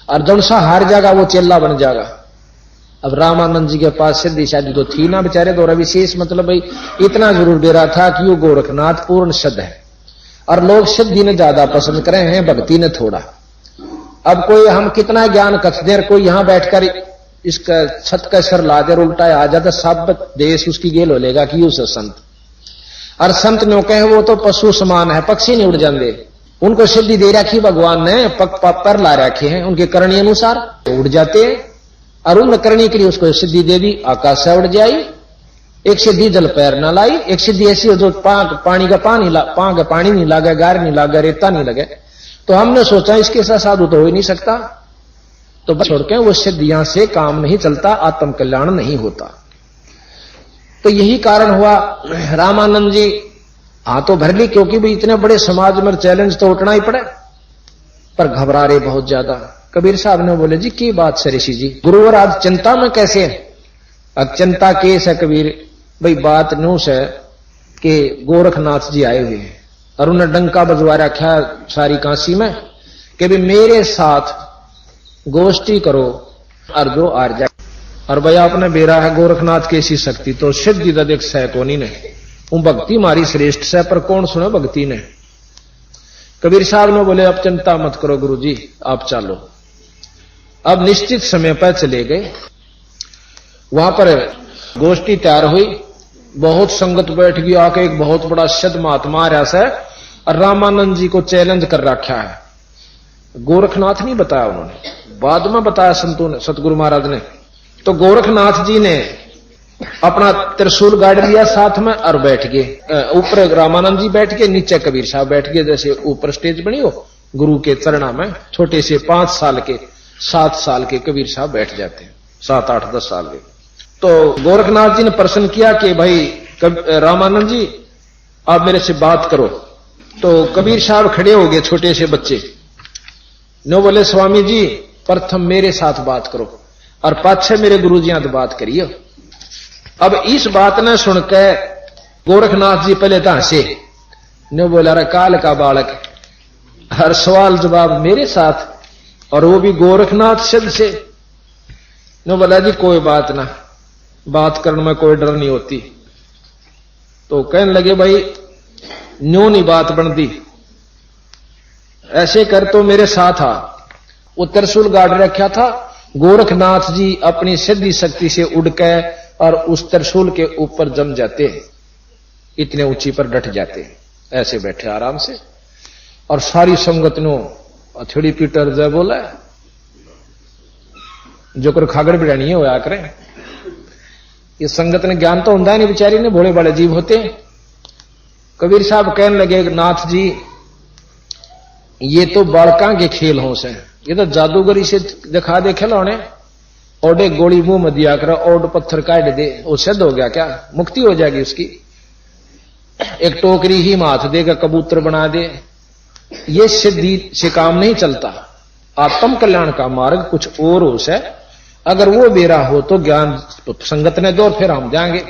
और जौन सा हार जाएगा वो चेला बन जाएगा। अब रामानंद जी के पास सिद्धि शादी तो थी ना बेचारे, तो विशेष मतलब भाई इतना जरूर दे रहा था कि वो गोरखनाथ पूर्ण सिद्ध है और लोग सिद्धि ने ज्यादा पसंद करे हैं, भक्ति ने थोड़ा। अब कोई हम कितना ज्ञान कच देर, कोई यहां बैठकर इसका छत का सर ला देर उल्टा आ जाता, सब देश उसकी गेल हो लेगा कि उस संत। और संत नो कहे वो तो पशु समान है, पक्षी नहीं उड़ जाते, उनको सिद्धि दे रखी भगवान ने, पर ला रखे हैं उनके करनी अनुसार, उड़ जाते हैं। और उन करनी के लिए उसको सिद्धि दे दी, आकाश से उड़ जाई। एक सिद्धि जल पैर ना लाई, एक सिद्धि ऐसी हो जो पानी का पानी नहीं लगे, गार नहीं लगे, रेता नहीं लगे। तो हमने सोचा इसके साथ साधु तो हो ही नहीं सकता, तो बस छोड़ के वो सिद्धियां से काम नहीं चलता, आत्म कल्याण नहीं होता। तो यही कारण हुआ रामानंद जी हाथों भर ली, क्योंकि भाई इतने बड़े समाज में चैलेंज तो उठना ही पड़े, पर घबरा रहे बहुत ज्यादा। कबीर साहब ने बोले जी की बात है ऋषि जी, गुरुवर आज चिंता में कैसे है? अब चिंता केस है कबीर भाई, बात न्यूस है कि गोरखनाथ जी आए हुए हैं और उन्हें डंका बजवा रखा सारी काशी में कि भाई मेरे साथ गोष्ठी करो और जो आर जाए। और भाई आपने बेरा है गोरखनाथ की ऐसी शक्ति तो सिद्धि तो देख सह कोनी ने वो भक्ति मारी श्रेष्ठ से, पर कौन सुने भक्ति ने। कबीर साहब ने बोले अब चिंता मत करो गुरुजी, आप चलो। अब निश्चित समय पर चले गए। वहां पर गोष्ठी तैयार हुई, बहुत संगत बैठ गई। आके एक बहुत बड़ा सिद्ध महात्मा रहा है और रामानंद जी को चैलेंज कर रखा है। गोरखनाथ नहीं बताया उन्होंने, बाद में बताया संतों ने, सतगुरु महाराज ने। तो गोरखनाथ जी ने अपना त्रिशूल गाड़ लिया साथ में और बैठ गए। ऊपर रामानंद जी बैठ गए, नीचे कबीर साहब बैठ गए। जैसे ऊपर स्टेज बनी हो गुरु के चरणा में, छोटे से 5 साल के 7 साल के कबीर साहब बैठ जाते हैं, 7, 8, 10 साल के। तो गोरखनाथ जी ने प्रश्न किया कि भाई रामानंद जी आप मेरे से बात करो। तो कबीर साहब खड़े हो गए, छोटे से बच्चे। नो बोले स्वामी जी प्रथम मेरे साथ बात करो और पाछे मेरे गुरु जी तो बात करिए। अब इस बात ने सुनकर गोरखनाथ जी पहले तो हंसे। नो बोला रे काल का बालक, हर सवाल जवाब मेरे साथ, और वो भी गोरखनाथ सिद्ध से। नो बोला जी कोई बात ना, बात करने में कोई डर नहीं होती। तो कहने लगे भाई न्यों नहीं बात बनती, ऐसे कर तो मेरे साथ आ। वो त्रिशूल गाड़ रखा था। गोरखनाथ जी अपनी सिद्धि शक्ति से उड़ के और उस त्रिशूल के ऊपर जम जाते, इतने ऊंची पर डट जाते, ऐसे बैठे आराम से। और सारी संगत नो अथड़ी पीटर जय बोला, जो कर खागड़ बिड़ानी हो या करें। ये संगत ने ज्ञान तो होता है नहीं, बेचारी ने भोले भाले जीव होते। कबीर साहब कहने लगे नाथ जी ये तो बालका के खेल होश है, ये तो जादूगरी से दिखा दे खिलौने। ओडे गोली मुंह में दिया कर, ओड पत्थर काट दे, वो सिद्ध हो गया क्या, मुक्ति हो जाएगी उसकी। एक टोकरी ही हाथ देगा कबूतर बना दे, ये सिद्धि से काम नहीं चलता। आत्म कल्याण का मार्ग कुछ और होश है। अगर वो बेरा हो तो ज्ञान संगत ने दो, फिर हम जाएंगे।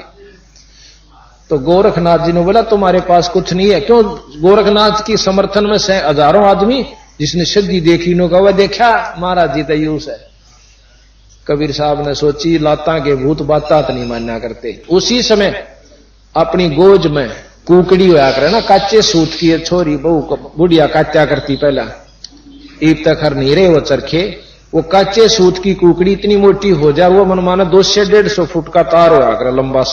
तो गोरखनाथ जी ने बोला तुम्हारे पास कुछ नहीं है। क्यों? गोरखनाथ की समर्थन में से हजारों आदमी जिसने सिद्धि देखी नो कहा देखा महाराज जी तयूस है। कबीर साहब ने सोची लाता के भूत बाता तो नहीं मानना करते। उसी समय अपनी गोज में कुकड़ी होया करे ना, काचे सूत की छोरी बहू बुढ़िया काट्या करती पहला, ईब तक हर नहीं रहे वो चरखे। वो काचे सूत की कुकड़ी इतनी मोटी हो जाए, वो मन माना 200 से 150 फुट का तार होया करे लंबा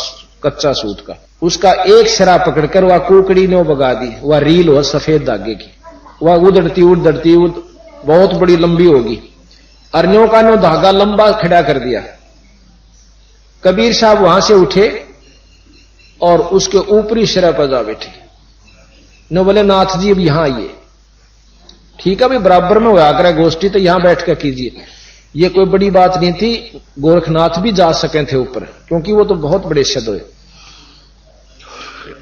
कच्चा सूत का, उसका एक सिरा पकड़कर वह कुकड़ी ने बगा दी। वह रील हो सफेद धागे की, वह उड़ती बहुत बड़ी लंबी होगी। अरण्यों का नो धागा लंबा खड़ा कर दिया। कबीर साहब वहां से उठे और उसके ऊपरी सिरा पर जा बैठे। नो बोले नाथ जी अब यहां आइए। ठीक है भाई, बराबर में होया करे गोष्ठी तो यहां बैठ कर कीजिए। ये कोई बड़ी बात नहीं थी, गोरखनाथ भी जा सके थे ऊपर, क्योंकि वो तो बहुत बड़े सिद्ध हुए।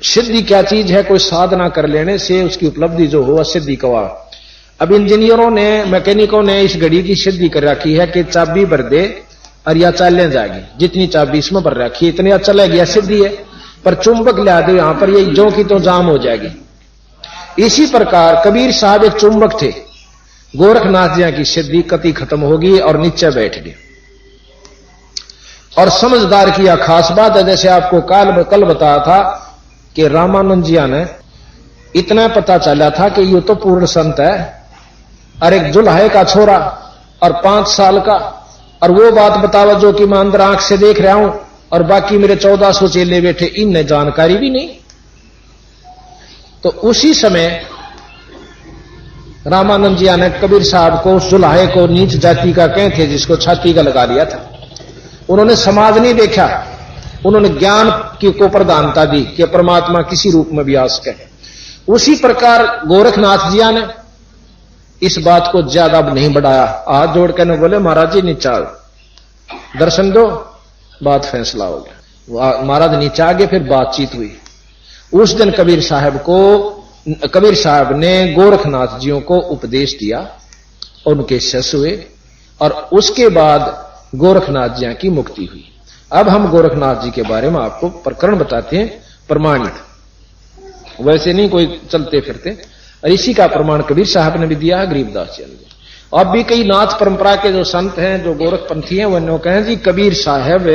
सिद्धि क्या चीज है? कोई साधना कर लेने से उसकी उपलब्धि जो हो सिद्धि कवा। अब इंजीनियरों ने मैकेनिकों ने इस घड़ी की सिद्धि कर रखी है कि चाबी भर दे और या चलने जाएगी, जितनी चाबी इसमें भर रखी है इतनी चला गया सिद्धि है। पर चुंबक ला दो यहां पर, ये जो की तो जाम हो जाएगी। इसी प्रकार कबीर साहब एक चुंबक थे। गोरखनाथ जी की सिद्धि कति खत्म होगी और नीचे बैठ गए। और समझदार की यह खास बात है, जैसे आपको कल बताया था कि रामानंद जी ने इतना पता चला था कि ये तो पूर्ण संत है, और एक जुल्हे का छोरा और 5 साल का, और वो बात बतावा जो कि मैं अंदर आंख से देख रहा हूं, और बाकी मेरे 1400 चेले बैठे, इनने जानकारी भी नहीं। तो उसी समय रामानंद जी ने कबीर साहब को उस जुल्हे को नीच जाति का कहे थे, जिसको छाती का लगा लिया था। उन्होंने समाज नहीं देखा, उन्होंने ज्ञान की को प्रधानता दी कि परमात्मा किसी रूप में भी आ सके। उसी प्रकार गोरखनाथ जी ने इस बात को ज्यादा नहीं बढ़ाया। हाथ जोड़ के बोले महाराज जी नीचा दर्शन दो, बात फैसला हो गया। महाराज नीचे आगे, फिर बातचीत हुई। उस दिन कबीर साहब ने गोरखनाथ जियों को उपदेश दिया, उनके शिष्य हुए, और उसके बाद गोरखनाथ जी की मुक्ति हुई। अब हम गोरखनाथ जी के बारे में आपको प्रकरण बताते हैं, प्रमाणित, वैसे नहीं कोई चलते फिरते। और इसी का प्रमाण कबीर साहब ने भी दिया है, गरीबदास जी ने। अब भी कई नाथ परंपरा के जो संत हैं, जो गोरखपंथी हैं, वो कहें जी कबीर साहब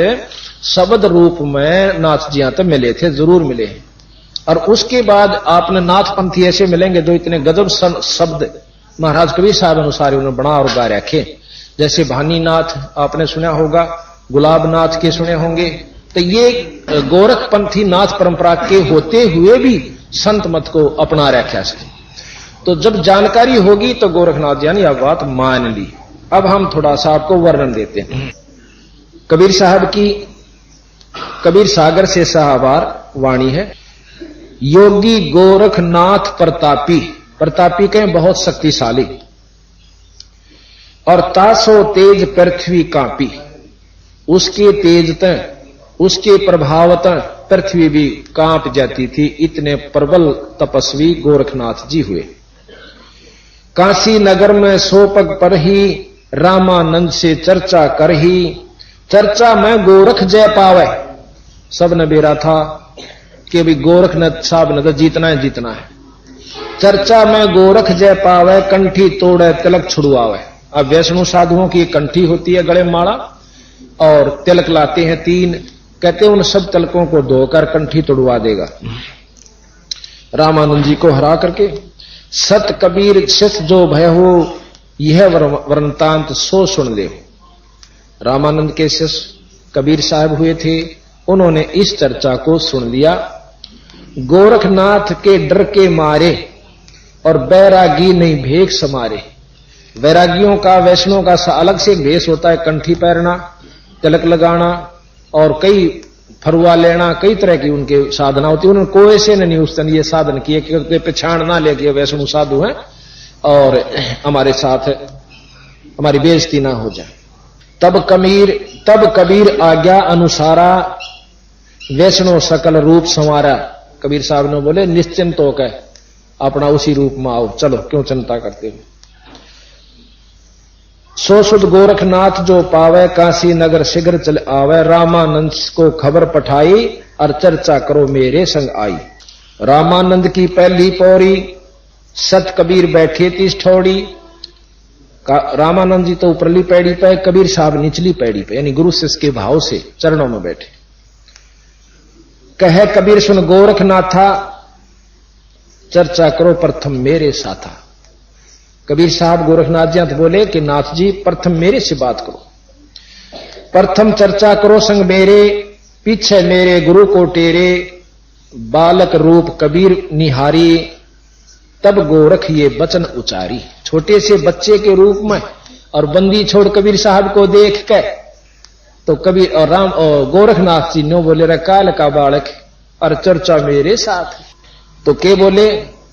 शब्द रूप में नाथ जी तक मिले थे, जरूर मिले हैं। और उसके बाद आपने नाथपंथी ऐसे मिलेंगे जो इतने गजब शब्द महाराज कबीर साहब अनुसार उन्होंने बना और गा रखे। जैसे भानीनाथ आपने सुना होगा, गुलाबनाथ के सुने होंगे। तो ये गोरखपंथी नाथ परंपरा के होते हुए भी संत मत को अपना रखा है। तो जब जानकारी होगी तो गोरखनाथ जी ने यह बात मान ली। अब हम थोड़ा सा आपको वर्णन देते हैं कबीर साहब की। कबीर सागर से साहबार वाणी है। योगी गोरखनाथ प्रतापी, प्रतापी कहें बहुत शक्तिशाली, और तासो तेज पृथ्वी कांपी, उसके तेजता उसके प्रभावता पृथ्वी भी कांप जाती थी, इतने प्रबल तपस्वी गोरखनाथ जी हुए। काशी नगर में सोपग पर ही रामानंद से चर्चा कर ही, चर्चा में गोरख जय पावे। सब ने बेरा था कि भी गोरखनाथ साहब ने तो जीतना है, जीतना है। चर्चा में गोरख जय पावे, कंठी तोड़े तिलक छुड़वावे। अब वैष्णु साधुओं की कंठी होती है गले माला, और तिलक लाते हैं 3, कहते हैं उन सब तिलकों को धोकर कंठी तोड़वा देगा रामानंद जी को हरा करके। सत कबीर शिष्य जो भय हो, यह वृंतांत सो सुन ले। रामानंद के शिष्य कबीर साहब हुए थे, उन्होंने इस चर्चा को सुन लिया। गोरखनाथ के डर के मारे और बैरागी नहीं भेख समारे। वैरागियों का, वैष्णव का अलग से भेष होता है, कंठी पहनना, तिलक लगाना और कई फरुआ लेना, कई तरह की उनके साधना होती है। उन्होंने कोई से नहीं उस दिन ये साधन किए कि पहचान ना ले वैष्णव साधु हैं और हमारे साथ हमारी बेइज्जती ना हो जाए। तब कबीर आज्ञा अनुसारा, वैष्णव सकल रूप संवारा। कबीर साहब ने बोले निश्चिंत होकर अपना उसी रूप में आओ, चलो क्यों चिंता करते हो। सो सुध गोरखनाथ जो पावे, काशी नगर शीघ्र चल आवे। रामानंद को खबर पठाई और चर्चा करो मेरे संग आई। रामानंद की पहली पौड़ी, सत कबीर बैठे तीस ठौड़ी। रामानंद जी तो ऊपरली पैड़ी पे, कबीर साहब निचली पैड़ी पे, यानी गुरु शिष्य के भाव से चरणों में बैठे। कहे कबीर सुन गोरखनाथा, चर्चा करो प्रथम मेरे साथा। कबीर साहब गोरखनाथ जी बोले कि नाथ जी प्रथम मेरे से बात करो, प्रथम चर्चा करो संग मेरे। पीछे मेरे गुरु को टेरे, बालक रूप कबीर निहारी। तब गोरख ये वचन उचारी। छोटे से बच्चे के रूप में और बंदी छोड़ कबीर साहब को देख के तो कबीर और राम और गोरखनाथ जी ने बोले रे काल का बालक और चर्चा मेरे साथ। तो के बोले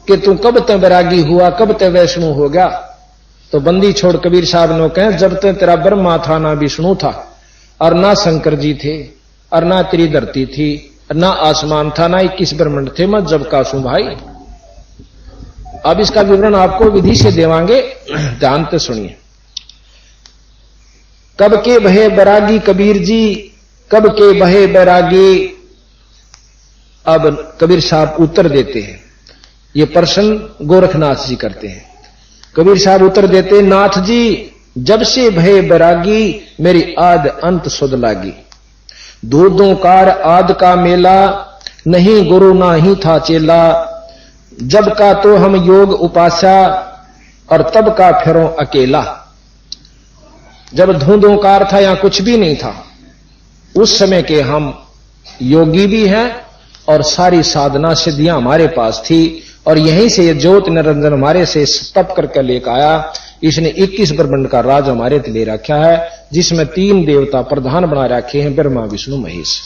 कि तू कब तक बैरागी हुआ, कब तक वैष्णु हो गया। तो बंदी छोड़ कबीर साहब ने कहे जब तक तेरा ब्रह्मा था ना विष्णु था, और ना शंकर जी थे, और ना तेरी धरती थी, ना आसमान था, ना 21 ब्रह्मांड थे, मैं जब का सू भाई। अब इसका विवरण आपको विधि से देवांगे, ध्यान से सुनिए। कब के बहे बैरागी कबीर जी, कब के बहे बैरागी। अब कबीर साहब उत्तर देते हैं, ये प्रश्न गोरखनाथ जी करते हैं। कबीर साहब उत्तर देते, नाथ जी जब से भय बैरागी, मेरी आद अंत सुध लागी। दूधों कार आद का मेला, नहीं गुरु ना ही था चेला। जब का तो हम योग उपासा, और तब का फिरों अकेला। जब धूंधोकार था या कुछ भी नहीं था, उस समय के हम योगी भी हैं और सारी साधना सिद्धियां हमारे पास थी, और यहीं से ये ज्योत निरंजन हमारे से तप करके लेकर आया। इसने 21 ब्रह्मांड का राज हमारे ले रखा है, जिसमें 3 देवता प्रधान बना रखे हैं, ब्रह्मा विष्णु महेश।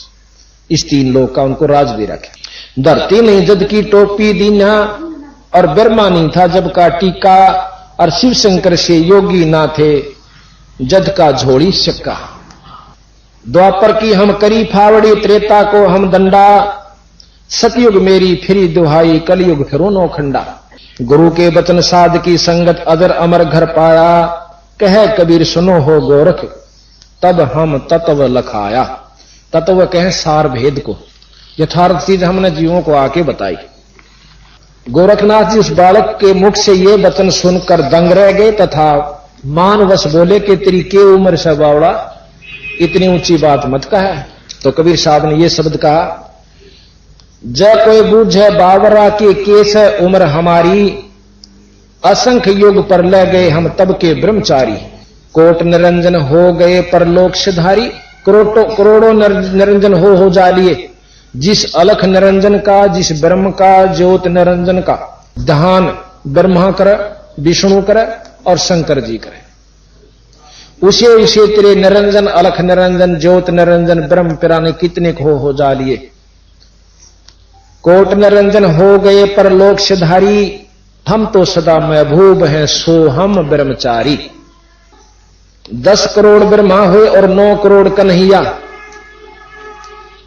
इस 3 लोक का उनको राज दे रखा। धरती नहीं जद की टोपी दीना, और ब्रह्मा नहीं था जब का टीका। और शिव शंकर से योगी ना थे, जद का झोड़ी सिक्का। द्वापर की हम करी फावड़ी, त्रेता को हम दंडा। सतयुग मेरी फिरी दुहाई, कलयुग फिरो नौखंडा। गुरु के वचन साध की संगत, अदर अमर घर पाया। कहे कबीर सुनो हो गोरख, तब हम तत्व लखाया। तत्व कहे सार भेद को, यथार्थ चीज हमने जीवों को आके बताई। गोरखनाथ जी उस बालक के मुख से ये वचन सुनकर दंग रह गए, तथा मानवश बोले कि तेरी के उम्र से बावड़ा, इतनी ऊंची बात मत कहा। तो कबीर साहब ने ये शब्द कहा, जय कोई बूझे बावरा के केस है उम्र हमारी, असंख्य युग पर ले गए हम तब के ब्रह्मचारी, कोट निरंजन हो गए परलोक सिधारी, करोड़ों निरंजन हो जा लिए, जिस अलख निरंजन का, जिस ब्रह्म का, ज्योत निरंजन का ध्यान ब्रह्मा करे, विष्णु करे और शंकर जी करे, उसे तेरे निरंजन अलख निरंजन ज्योत निरंजन ब्रह्म पिराने कितने हो जा लिए, कोट निरंजन हो गए परलोक सिधारी, हम तो सदा महबूब हैं सो हम ब्रह्मचारी। 10 करोड़ ब्रह्मा हुए और 9 करोड़ कन्हैया,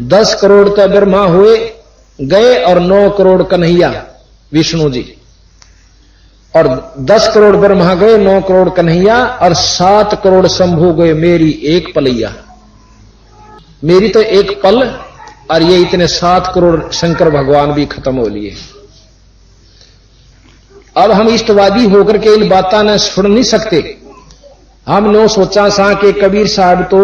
10 करोड़ तो ब्रह्मा हुए गए और 9 करोड़ कन्हैया विष्णु जी, और 10 करोड़ ब्रह्मा गए 9 करोड़ कन्हैया, और 7 करोड़ शंभू गए मेरी एक पलैया। मेरी तो एक पल और ये इतने 7 करोड़ शंकर भगवान भी खत्म हो लिए। अब हम इष्टवादी होकर के इन बातें न सुन नहीं सकते। हम नो सोचा सा कि कबीर साहब तो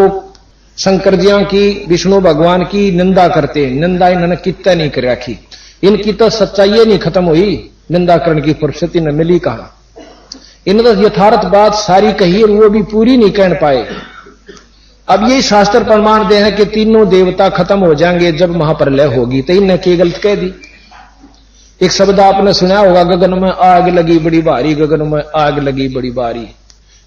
शंकर जिया की विष्णु भगवान की निंदा करते, निंदा इन्होंने कितना नहीं कर रखी, इनकी तो सच्चाई नहीं खत्म हुई, निंदा करने की फुर्सत न मिली कहा। इन्होंने तो यथार्थ बात सारी कही और वो भी पूरी नहीं कह पाए। अब ये शास्त्र प्रमाण दे हैं कि तीनों देवता खत्म हो जाएंगे जब महाप्रलय होगी, तो इन्हें क्या गलत कह दी। एक शब्द आपने सुना होगा, गगन में आग लगी बड़ी भारी, गगन में आग लगी बड़ी भारी,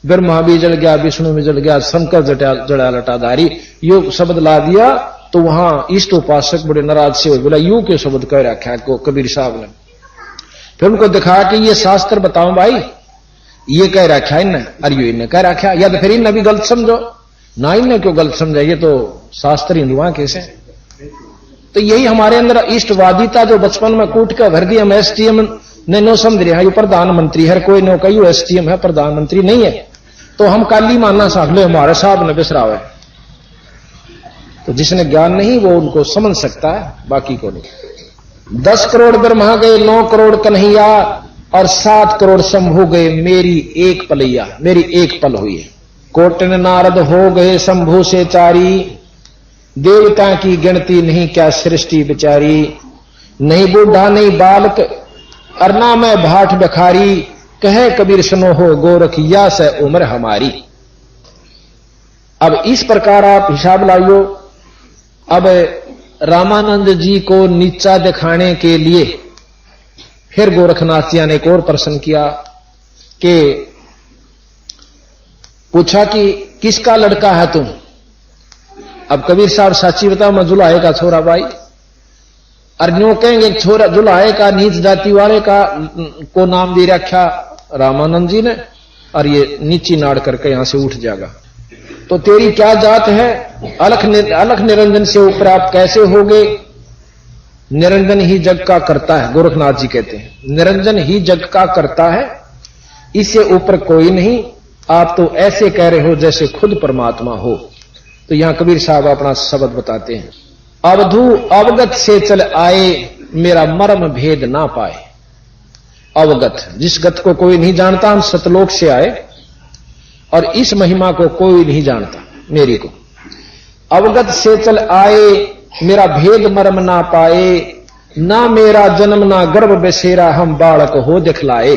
ब्रह्मा भी जल गया, विष्णु भी जल गया, शंकर जड़ा लटाधारी, यो शब्द ला दिया। तो वहां इष्ट उपासक बड़े नाराज से हो, बोला यू के शब्द कह रखा को कबीर साहब ने। फिर उनको दिखा कि ये शास्त्र बताओ भाई, ये कह रखा है इन्हें, अरे यो इन्हें कह रखा, या तो फिर इन्हें भी गलत समझो ना, इन्हें क्यों गलत समझा, ये तो शास्त्र हिंदुआ कैसे। तो यही हमारे अंदर इष्टवादिता जो बचपन में कूट कर भर दी, हम एसटीएम ने नो समझ रहे हैं, ये प्रधानमंत्री है, कोई नो कही एसटीएम है, प्रधानमंत्री नहीं है, तो हम काली मानना साहब ले हमारे साहब ने बिसराव है। तो जिसने ज्ञान नहीं वो उनको समझ सकता है, बाकी को नहीं। 10 करोड़ ब्रह्मा गए, 9 करोड़ कन्हैया और 7 करोड़ शंभू गए मेरी एक पलैया, मेरी एक पल हुई है। कोटन नारद हो गए शंभू से चारी, देवता की गिनती नहीं क्या सृष्टि बिचारी, नहीं बूढ़ा नहीं बालक अरना में भाट बखारी, कहे कबीर सुनो हो गोरखिया से उम्र हमारी। अब इस प्रकार आप हिसाब लाइयो। अब रामानंद जी को नीचा दिखाने के लिए फिर गोरखनाथ जी ने एक और प्रश्न किया कि पूछा कि किसका लड़का है तुम। अब कबीर साहब साची बताओ, मैं जुलाहे का छोरा भाई, और न्यू कहेंगे छोरा जुलाहे का नीच जाति वाले का को नाम दे रखा रामानंद जी ने, और ये नीची नाड़ करके यहां से उठ जाएगा। तो तेरी क्या जात है, अलख निरंजन से ऊपर आप कैसे होगे। निरंजन ही जग का करता है, गोरखनाथ जी कहते हैं निरंजन ही जग का करता है, इससे ऊपर कोई नहीं। आप तो ऐसे कह रहे हो जैसे खुद परमात्मा हो। तो यहां कबीर साहब अपना शब्द बताते हैं, अवधू अवगत से चल आए मेरा मर्म भेद ना पाए। अवगत, जिस गत को कोई नहीं जानता, हम सतलोक से आए और इस महिमा को कोई नहीं जानता मेरी को। अवगत से चल आए मेरा भेद मर्म ना पाए, ना मेरा जन्म ना गर्भ बसेरा हम बालक हो दिखलाए।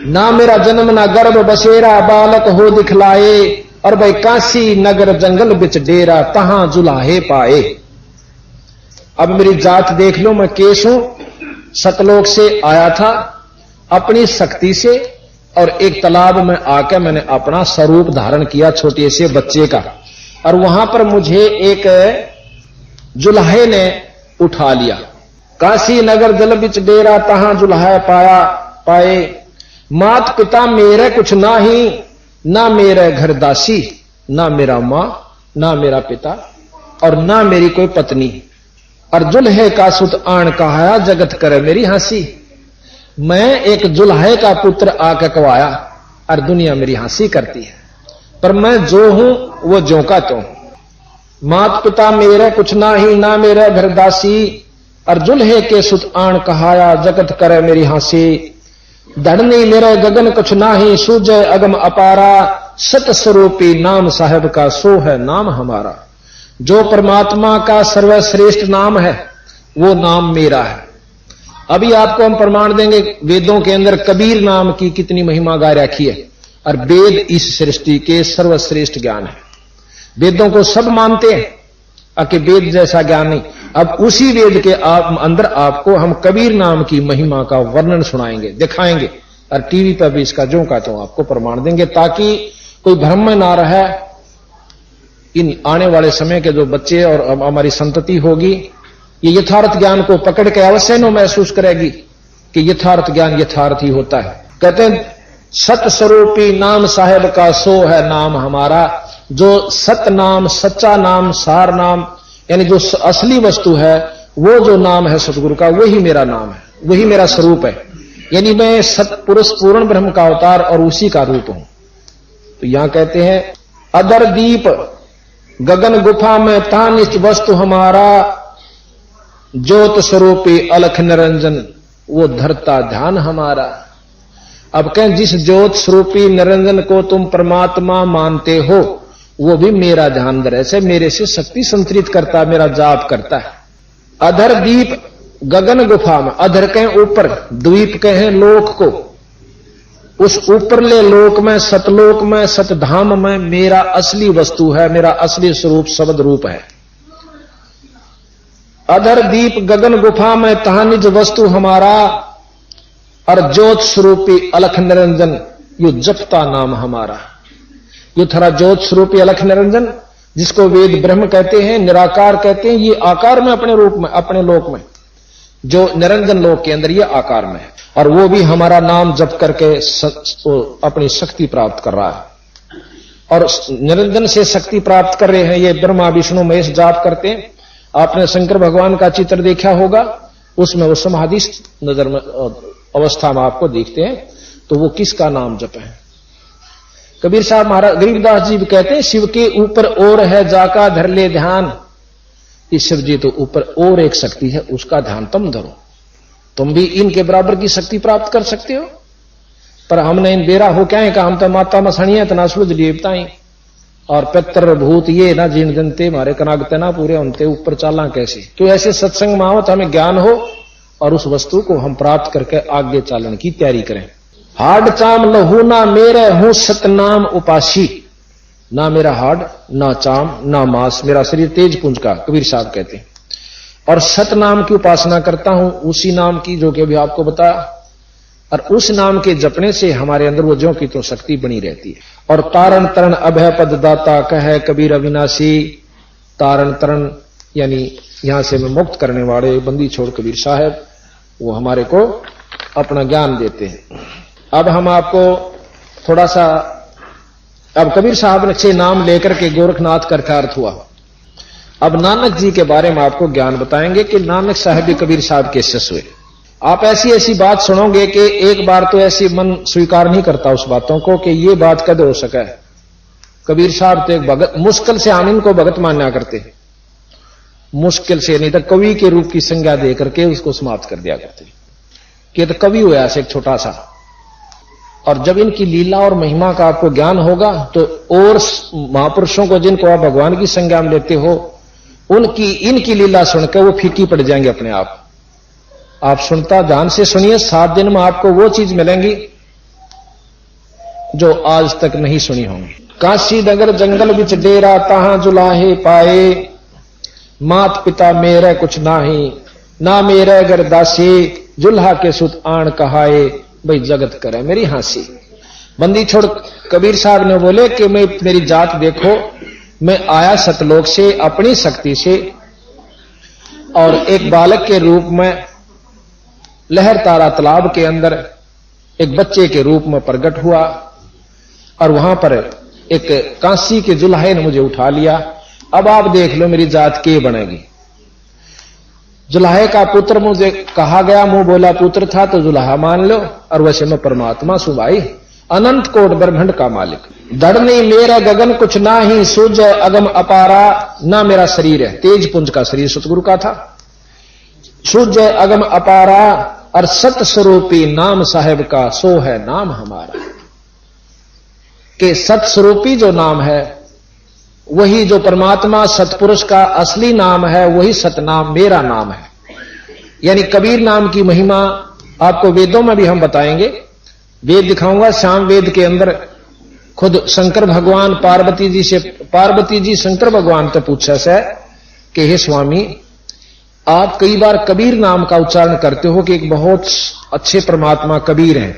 ना मेरा जन्म ना गर्भ बसेरा बालक हो दिखलाए, और भाई काशी नगर जंगल बिच डेरा तहां जुलाहे पाए। अब मेरी जात देख लो, मैं केस हूं, सतलोक से आया था अपनी शक्ति से, और एक तालाब में आकर मैंने अपना स्वरूप धारण किया छोटे से बच्चे का, और वहां पर मुझे एक जुलाहे ने उठा लिया। काशी नगर जल बिच डेरा तहां जुलाहे पाए। मात पिता मेरे कुछ ना ही, ना मेरे घर दासी, ना मेरा मां, ना मेरा पिता, और ना मेरी कोई पत्नी। और जुल्हे का सुत आन कहाया जगत करे मेरी हंसी। मैं एक जुल्हे का पुत्र आके कवाया और दुनिया मेरी हंसी करती है, पर मैं जो हूं वो ज्यों का त्यों। मात पिता मेरे कुछ ना ही, ना मेरे घर दासी, और जुल्हे के सुत आन कहाया जगत करे मेरी हंसी। धड़ नहीं मेरा गगन कुछ नाही, सूझे अगम अपारा, सत स्वरूपी नाम साहेब का सो है नाम हमारा। जो परमात्मा का सर्वश्रेष्ठ नाम है वो नाम मेरा है। अभी आपको हम प्रमाण देंगे, वेदों के अंदर कबीर नाम की कितनी महिमा गा रखी है, और वेद इस सृष्टि के सर्वश्रेष्ठ ज्ञान है। वेदों को सब मानते हैं कि वेद जैसा ज्ञान नहीं। अब उसी वेद के अंदर आपको हम कबीर नाम की महिमा का वर्णन सुनाएंगे, दिखाएंगे, और टीवी पर भी इसका जो का तो आपको प्रमाण देंगे, ताकि कोई भ्रम में ना रहे। इन आने वाले समय के जो बच्चे और हमारी संतति होगी, ये यथार्थ ज्ञान को पकड़ के अवश्य न महसूस करेगी कि यथार्थ ज्ञान यथार्थ ही होता है। कहते हैं सत स्वरूपी नाम साहेब का सो है नाम हमारा। जो सत नाम, सच्चा नाम, सार नाम, यानी जो असली वस्तु है, वो जो नाम है सतगुरु का, वही मेरा नाम है, वही मेरा स्वरूप है। यानी मैं सतपुरुष पूर्ण ब्रह्म का अवतार और उसी का रूप हूं। तो यहां कहते हैं अदर दीप गगन गुफा में तानिष्ठ वस्तु हमारा, ज्योत स्वरूपी अलख निरंजन वो धरता ध्यान हमारा। अब कहें जिस ज्योत स्वरूपी निरंजन को तुम परमात्मा मानते हो, वो भी मेरा ध्यान धरे से मेरे से शक्ति संतरित करता, मेरा जाप करता है। अधर दीप गगन गुफा में, अधर कहें ऊपर, द्वीप कहें लोक को, उस ऊपरले लोक में, सतलोक में, सतधाम में मेरा असली वस्तु है, मेरा असली स्वरूप शब्द रूप है। अधर दीप गगन गुफा में तहां निज वस्तु हमारा, और ज्योत स्वरूपी अलख निरंजन यो जपता नाम हमारा। ये थरा ज्योत स्वरूपी अलख निरंजन, जिसको वेद ब्रह्म कहते हैं, निराकार कहते हैं, ये आकार में अपने रूप में, अपने लोक में, जो निरंजन लोक के अंदर ये आकार में है, और वो भी हमारा नाम जप करके अपनी शक्ति प्राप्त कर रहा है। और निरंजन से शक्ति प्राप्त कर रहे हैं ये ब्रह्मा विष्णु महेश जाप करते हैं। आपने शंकर भगवान का चित्र देखा होगा, उसमें वो समाधि नजर में अवस्था में आपको देखते हैं, तो वो किसका नाम जप है? कबीर साहब महाराज गरीबदास जी भी कहते हैं शिव के ऊपर और है जाका धर ले ध्यान। इस शिव जी तो ऊपर और एक शक्ति है, उसका ध्यान तुम धरो, तुम भी इनके बराबर की शक्ति प्राप्त कर सकते हो। पर हमने इन बेरा हो क्या है कि हम तो माता मसणिया तना सुलझ देवता ही और पितर भूत ये ना जिन जनते मारे कनागते ना पूरे उनते ऊपर चाला कैसे। तो ऐसे सत्संग में आओ तो हमें ज्ञान हो और उस वस्तु को हम प्राप्त करके आगे चालन की तैयारी करें। हाड चाम लहू ना मेरे हूं सतनाम उपासी। ना मेरा हाड, ना चाम, ना मांस, मेरा शरीर तेज पुंज का, कबीर साहब कहते हैं। और सत नाम की उपासना करता हूं, उसी नाम की जो कि अभी आपको बताया, और उस नाम के जपने से हमारे अंदर वो ज्यों की तो शक्ति बनी रहती है। और तारण तरण अभय पद दाता कहे कबीर अविनाशी। तारण तरण यानी यहां से मैं मुक्त करने वाले बंदी छोड़ कबीर साहब, वो हमारे को अपना ज्ञान देते हैं। अब हम आपको थोड़ा सा, अब कबीर साहब से नाम लेकर के गोरखनाथ का अर्थ हुआ। अब नानक जी के बारे में आपको ज्ञान बताएंगे कि नानक साहब भी कबीर साहब के शिष्य हुए। आप ऐसी ऐसी बात सुनोगे कि एक बार तो ऐसी मन स्वीकार नहीं करता उस बातों को कि ये बात कद हो सका है। कबीर साहब तो एक भगत, मुश्किल से हम इनको भगत मान्या करते, मुश्किल से, नहीं तो कवि के रूप की संज्ञा दे करके उसको समाप्त कर दिया करते कि तो कवि हुआ ऐसे एक छोटा सा। और जब इनकी लीला और महिमा का आपको ज्ञान होगा तो और महापुरुषों को जिनको आप भगवान की संज्ञा में लेते हो, उनकी इनकी लीला सुनकर वो फीकी पड़ जाएंगे अपने आप। आप सुनता ध्यान से सुनिए, 7 दिन में आपको वो चीज मिलेंगी जो आज तक नहीं सुनी होंगी। काशी नगर जंगल बिच डेरा तहां जुलाहे पाए, मात पिता मेरे कुछ नाही, ना मेरे घर दासी, जुल्हा के सुत आण कहाए, भाई जगत करे मेरी हांसी। बंदी छोड़ कबीर साहब ने बोले कि मैं, मेरी जात देखो, मैं आया सतलोक से अपनी शक्ति से, और एक बालक के रूप में लहर तारा तालाब के अंदर एक बच्चे के रूप में प्रकट हुआ, और वहां पर एक कांसी के जुल्हे ने मुझे उठा लिया। अब आप देख लो मेरी जात के बनेगी। जुल्हे का पुत्र मुझे कहा गया, मुंह बोला पुत्र था तो जुल्हा मान लो, और वैसे मैं परमात्मा सु भाई, अनंत कोट ब्रह्मांड का मालिक। धड़ नहीं मेरा गगन कुछ ना ही, सूझ अगम अपारा, ना मेरा शरीर है, तेज पुंज का शरीर सतगुरु का था। सूझ अगम अपारा, और सत स्वरूपी नाम साहेब का सो है नाम हमारा। कि सत स्वरूपी जो नाम है वही जो परमात्मा सतपुरुष का असली नाम है, वही सतनाम मेरा नाम है। यानी कबीर नाम की महिमा आपको वेदों में भी हम बताएंगे। वेद दिखाऊंगा, शाम वेद के अंदर खुद शंकर भगवान पार्वती जी शंकर भगवान से पूछा से कि हे स्वामी, आप कई बार कबीर नाम का उच्चारण करते हो कि एक बहुत अच्छे परमात्मा कबीर हैं।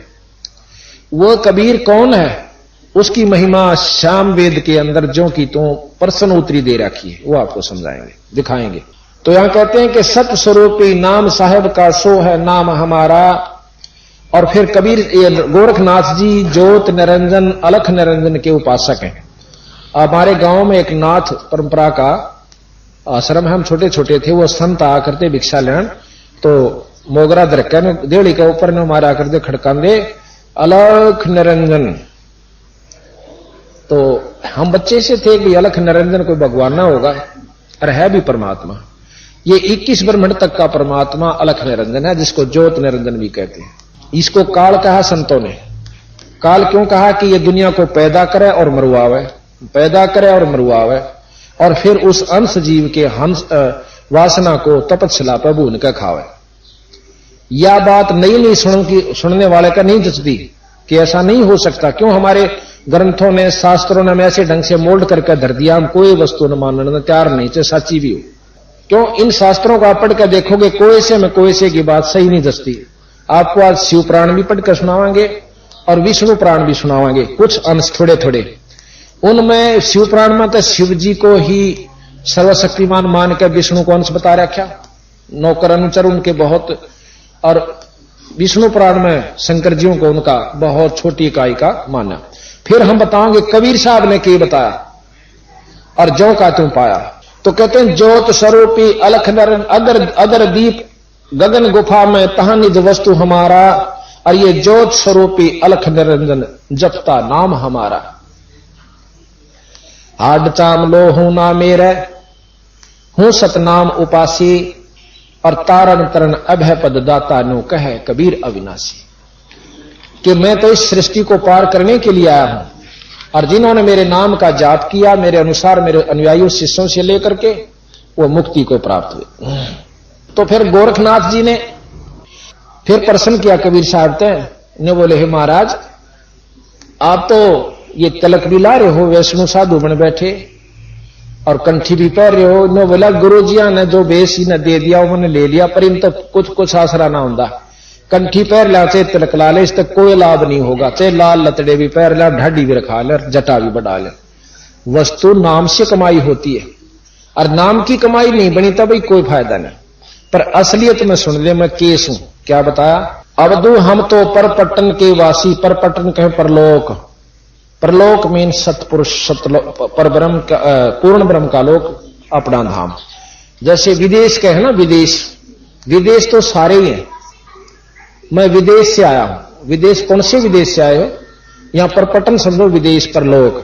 वो कबीर कौन है, उसकी महिमा श्याम वेद के अंदर जो की तो प्रश्न उत्तरी दे रखी है, वो आपको समझाएंगे, दिखाएंगे। तो यहां कहते हैं कि सत स्वरूपी नाम साहेब का सो है नाम हमारा। और फिर कबीर गोरखनाथ जी ज्योत निरंजन अलख निरंजन के उपासक हैं। हमारे गांव में एक नाथ परंपरा का आश्रम है, हम छोटे छोटे थे, वो संत आ करते भिक्षा लेन, तो मोगरा दरकन देड़ी के ऊपर ने मारा करते खड़कांदे अलख निरंजन। तो हम बच्चे से थे कि अलख निरंजन कोई भगवान ना होगा, और है भी परमात्मा। ये 21 ब्रह्मांड तक का परमात्मा अलख निरंजन है, जिसको ज्योत निरंजन भी कहते हैं। इसको काल कहा संतों ने। काल क्यों कहा कि ये दुनिया को पैदा करे और मरवावे, पैदा करे और मरवावे, और फिर उस अंश जीव के हंस वासना को तपस्या पर भून कर खावे। यह बात नई सुनने वाले का नहीं जचती कि ऐसा नहीं हो सकता। क्यों हमारे ग्रंथों ने शास्त्रों ने ऐसे ढंग से मोल्ड करके धर दिया, हम कोई वस्तु न मानने तैयार नहीं, चाहे सच्ची भी हो। क्यों इन शास्त्रों को आप पढ़ कर देखोगे, कोई से में कोई से की बात सही नहीं जचती। आपको आज शिव पुराण भी पढ़कर सुनावांगे और विष्णु पुराण भी सुनावांगे, कुछ अंश थोड़े थोड़े। उनमें शिव पुराण में तो शिव जी को ही सर्वशक्तिमान मान कर विष्णु को अंश बता रखा, नौकर अनुचर उनके बहुत, और विष्णु पुराण में शंकर जी को उनका बहुत छोटी इकाई का माना। फिर हम बताएंगे कबीर साहब ने क्या बताया और जो का तुम पाया। तो कहते हैं ज्योत स्वरूपी अलख नरन अगर दीप गगन गुफा में तहां निज वस्तु हमारा, और ये ज्योत स्वरूपी अलख निरंजन जपता नाम हमारा। हाड चाम लो हूं ना मेरे, हूं सतनाम उपासी, और तारण तरण अभय पद दाता नो कहे कबीर अविनाशी। कि मैं तो इस सृष्टि को पार करने के लिए आया हूं, और जिन्होंने मेरे नाम का जाप किया, मेरे अनुसार मेरे अनुयायियों शिष्यों से लेकर के वो मुक्ति को प्राप्त हुए। तो फिर गोरखनाथ जी ने फिर प्रश्न किया कबीर साहब ने, बोले हे महाराज, आप तो ये तिलक भी ला रहे हो, वैष्णु साधु बन बैठे और कंठी भी पहन रहे हो। नो बोला गुरु जी ने जो बेस ही ने दे दिया उन्होंने ले लिया, पर इन तक कुछ आसरा ना होता। कंठी पैर ला चाहे तिलक ला ले, इस तक कोई लाभ नहीं होगा। चाहे लाल लतड़े भी पैर ला, ढाडी भी रखा ले, जटा भी बढ़ा ले। वस्तु नाम से कमाई होती है, और नाम की कमाई नहीं बनी तब भी कोई फायदा नहीं। पर असलियत में सुन ले, मैं केस हूं। क्या बताया? अवधु हम तो परपट्टन के वासी, परपट्टन कहे परलोक, परलोक मीन सतपुरुष, पर ब्रह्म पूर्ण ब्रह्म का लोक, अपना धाम। जैसे विदेश कहे ना, विदेश तो सारे ही हैं। मैं विदेश से आया हूं। विदेश कौन से विदेश से आए हो? यहां परपट्टन समझो, विदेश परलोक।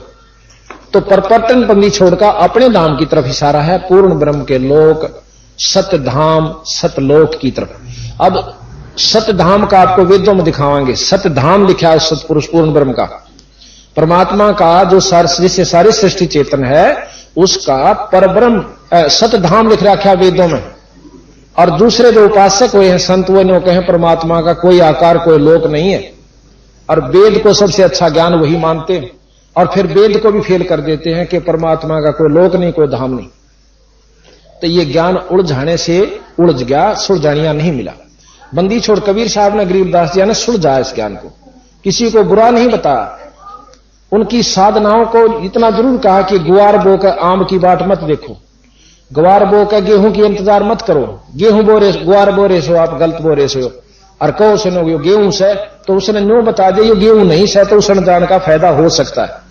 तो परपट्टन बंदी छोड़कर अपने धाम की तरफ इशारा है, पूर्ण ब्रह्म के लोक, सतधाम सतलोक की तरफ। अब सतधाम का आपको वेदों में दिखावांगे। सतधाम लिखा है सतपुरुष पूर्ण ब्रह्म का, परमात्मा का जो जिससे सारी सृष्टि चेतन है, उसका परब्रह्म सतधाम लिख रखा है वेदों में। और दूसरे जो उपासक हुए हैं संत, वो नो कहें परमात्मा का कोई आकार कोई लोक नहीं है, और वेद को सबसे अच्छा ज्ञान वही मानते हैं, और फिर वेद को भी फेल कर देते हैं कि परमात्मा का कोई लोक नहीं कोई धाम नहीं। तो ये ज्ञान उलझाने से उलझ गया, सुलझानिया नहीं मिला। बंदी छोड़ कबीर साहब ने, गरीबदास जी ने सुलझाया इस ज्ञान को, किसी को बुरा नहीं बताया। उनकी साधनाओं को इतना जरूर कहा कि गुआर बो कर आम की बाट मत देखो, गुआर बो कर गेहूं की इंतजार मत करो। गेहूं बोरे गुआर बोरे सो आप गलत बोरे सो, और कहो सुनो गेहूं से, तो उसने न्यू बता दिया ये गेहूं नहीं से, तो उसने जान का फायदा हो सकता है।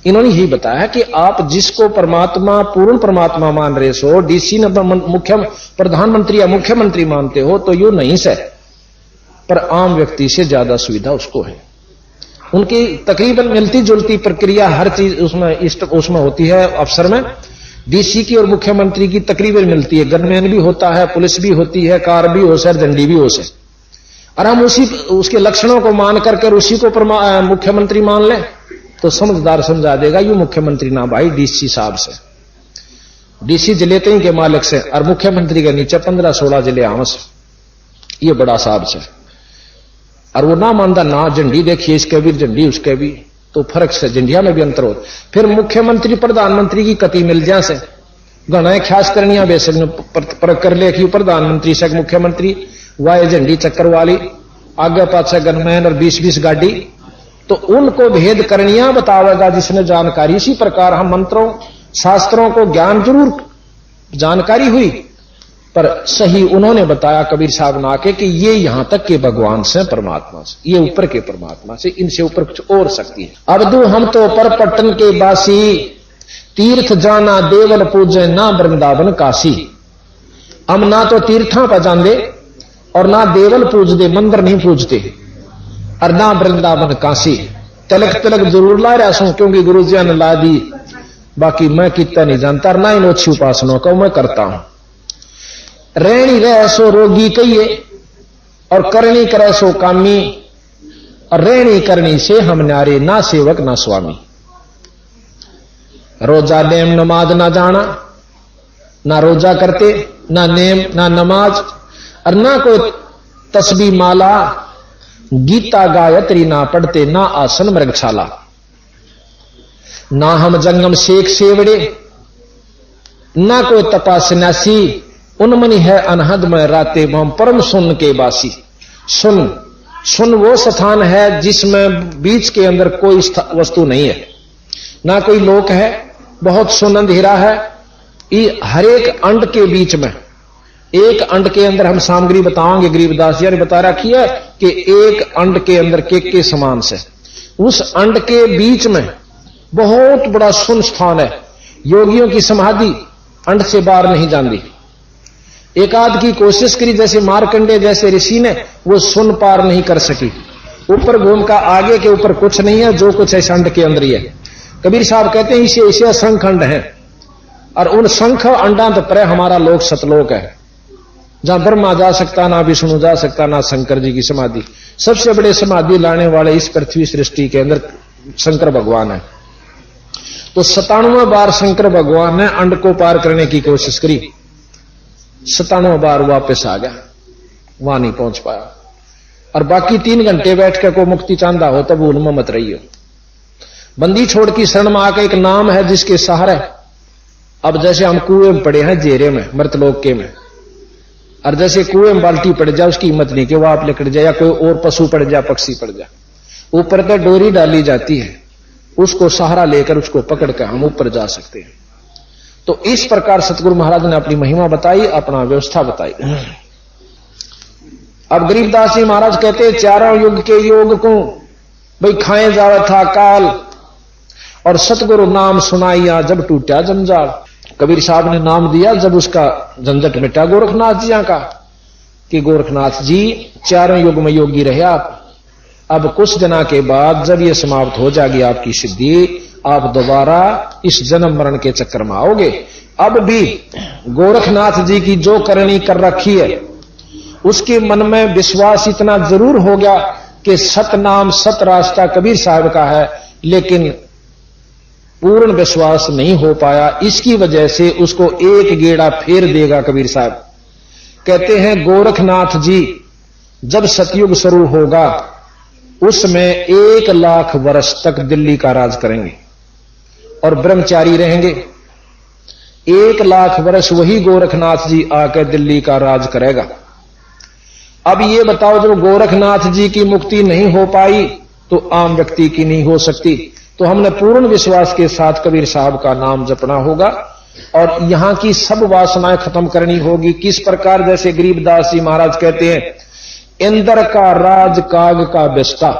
इन्होंने ही बताया कि आप जिसको परमात्मा पूर्ण परमात्मा मान रहे सो, डीसी ने मुख्य प्रधानमंत्री या मुख्यमंत्री मानते हो, तो यू नहीं से, पर आम व्यक्ति से ज्यादा सुविधा उसको है। उनकी तकरीबन मिलती जुलती प्रक्रिया हर चीज उसमें होती है। अफसर में डीसी की और मुख्यमंत्री की तकरीबन मिलती है। गनमैन भी होता है, पुलिस भी होती है, कार भी हो से, झंडी भी हो से। और हम उसके लक्षणों को मान करके उसी को मुख्यमंत्री मान लें तो समझदार समझा देगा ये मुख्यमंत्री ना भाई डीसी साहब से, डीसी जिले तई के मालिक से और मुख्यमंत्री के नीचे 15-16 जिले आमस, ये बड़ा साहब से। और वो ना मानता ना झंडी देखिए इसके भी झंडी उसके भी, तो फर्क से झंडिया में भी अंतर हो। फिर मुख्यमंत्री प्रधानमंत्री की कति मिल जा से घना ख्यास करनिया बेसक पर कर ले कि प्रधानमंत्री से मुख्यमंत्री वाय झंडी चक्कर वाली आगे पाछे गनमैन और 20-20 गाड़ी, तो उनको भेद करनिया बतावेगा जिसने जानकारी। इसी प्रकार हम मंत्रों शास्त्रों को ज्ञान जरूर जानकारी हुई पर सही उन्होंने बताया कबीर साहब ना के कि ये यहां तक के भगवान से परमात्मा से, ये ऊपर के परमात्मा से, इनसे ऊपर कुछ और शक्ति है। अब दू हम तो पर पट्टन के बासी, तीर्थ जाना देवल पूजे ना वृंदावन काशी। हम ना तो तीर्थां पर जाते और ना देवल पूजते, मंदिर नहीं पूजते, और ना वृंदावन काशी। तिलक तिलक जरूर ला रहा सू क्योंकि गुरु जी ने ला दी, बाकी मैं कितना नहीं जानता, ना इन अच्छी उपासना को मैं करता हूं। रहनी रह सो रोगी कहिए और करनी करे सो कामी, और रहनी करनी से हम न्यारे, ना सेवक ना स्वामी। रोजा नेम नमाज ना जाना, ना रोजा करते, ना नेम ना नमाज, और ना कोई तस्बीह माला, गीता गायत्री ना पढ़ते, ना आसन मृगशाला। ना हम जंगम शेख सेवड़े, ना कोई तपा सन्यासी, उनमनी है अनहद में राते हम परम सुन के बासी। सुन वो स्थान है जिसमें बीच के अंदर कोई वस्तु नहीं है, ना कोई लोक है, बहुत सुन अंधेरा है। हर एक अंड के बीच में, एक अंड के अंदर हम सामग्री बताओगे, गरीबदास जी ने बता रखी है कि एक अंड के अंदर केक के समान से, उस अंड के बीच में बहुत बड़ा सुन स्थान है। योगियों की समाधि अंड से बाहर नहीं जाती। एक आध की कोशिश करी जैसे मार्कंडे जैसे ऋषि ने, वो सुन पार नहीं कर सकी। ऊपर घूम का आगे के ऊपर कुछ नहीं है, जो कुछ है अंड के अंदर ही है। कबीर साहब कहते हैं इसे असंख्य अंड है, और उन संख्य अंडा तो पर हमारा लोक सतलोक है, जहां ब्रह्मा जा सकता, ना विष्णु जा सकता, ना शंकर जी की समाधि। सबसे बड़े समाधि लाने वाले इस पृथ्वी सृष्टि के अंदर शंकर भगवान है। तो 97 बार शंकर भगवान ने अंड को पार करने की कोशिश करी, 97 बार वापस आ गया, वहां नहीं पहुंच पाया। और बाकी 3 घंटे बैठ कर को मुक्ति चांदा हो तब उनमें मत रही हो। बंदी छोड़ की शरण में आकर एक नाम है जिसके सहारे, अब जैसे हम कुएं में पड़े हैं जेरे में, मृतलोक के में, और जैसे कुएं में बाल्टी पड़ जाए उसकी हिम्मत नहीं कि वो आप लेकर जाए, या कोई और पशु पड़ जाए, पक्षी पड़ जाए, ऊपर तक डोरी डाली जाती है, उसको सहारा लेकर उसको पकड़ कर हम ऊपर जा सकते हैं। तो इस प्रकार सतगुरु महाराज ने अपनी महिमा बताई, अपना व्यवस्था बताई। अब गरीबदास जी महाराज कहते हैं चारों युग के योग को भाई खाए जावे था काल, और सतगुरु नाम सुनाइया जब टूटा जंजाल। कबीर साहब ने नाम दिया जब उसका झंझट मिटा गोरखनाथ जी का, कि गोरखनाथ जी चारों युग में योगी रहे आप, अब कुछ दिनों के बाद जब ये समाप्त हो जाएगी आपकी सिद्धि, आप दोबारा इस जन्म मरण के चक्कर में आओगे। अब भी गोरखनाथ जी की जो करनी कर रखी है उसके मन में विश्वास इतना जरूर हो गया कि सत नाम सत रास्ता कबीर साहब का है, लेकिन पूर्ण विश्वास नहीं हो पाया। इसकी वजह से उसको एक गेड़ा फेर देगा कबीर साहब। कहते हैं गोरखनाथ जी जब सतयुग शुरू होगा उसमें 1 लाख वर्ष तक दिल्ली का राज करेंगे और ब्रह्मचारी रहेंगे। 1 लाख वर्ष वही गोरखनाथ जी आकर दिल्ली का राज करेगा। अब ये बताओ जब गोरखनाथ जी की मुक्ति नहीं हो पाई तो आम व्यक्ति की नहीं हो सकती। तो हमने पूर्ण विश्वास के साथ कबीर साहब का नाम जपना होगा और यहां की सब वासनाएं खत्म करनी होगी। किस प्रकार? जैसे गरीबदास जी महाराज कहते हैं, इंद्र का राज काग का बेस्टा,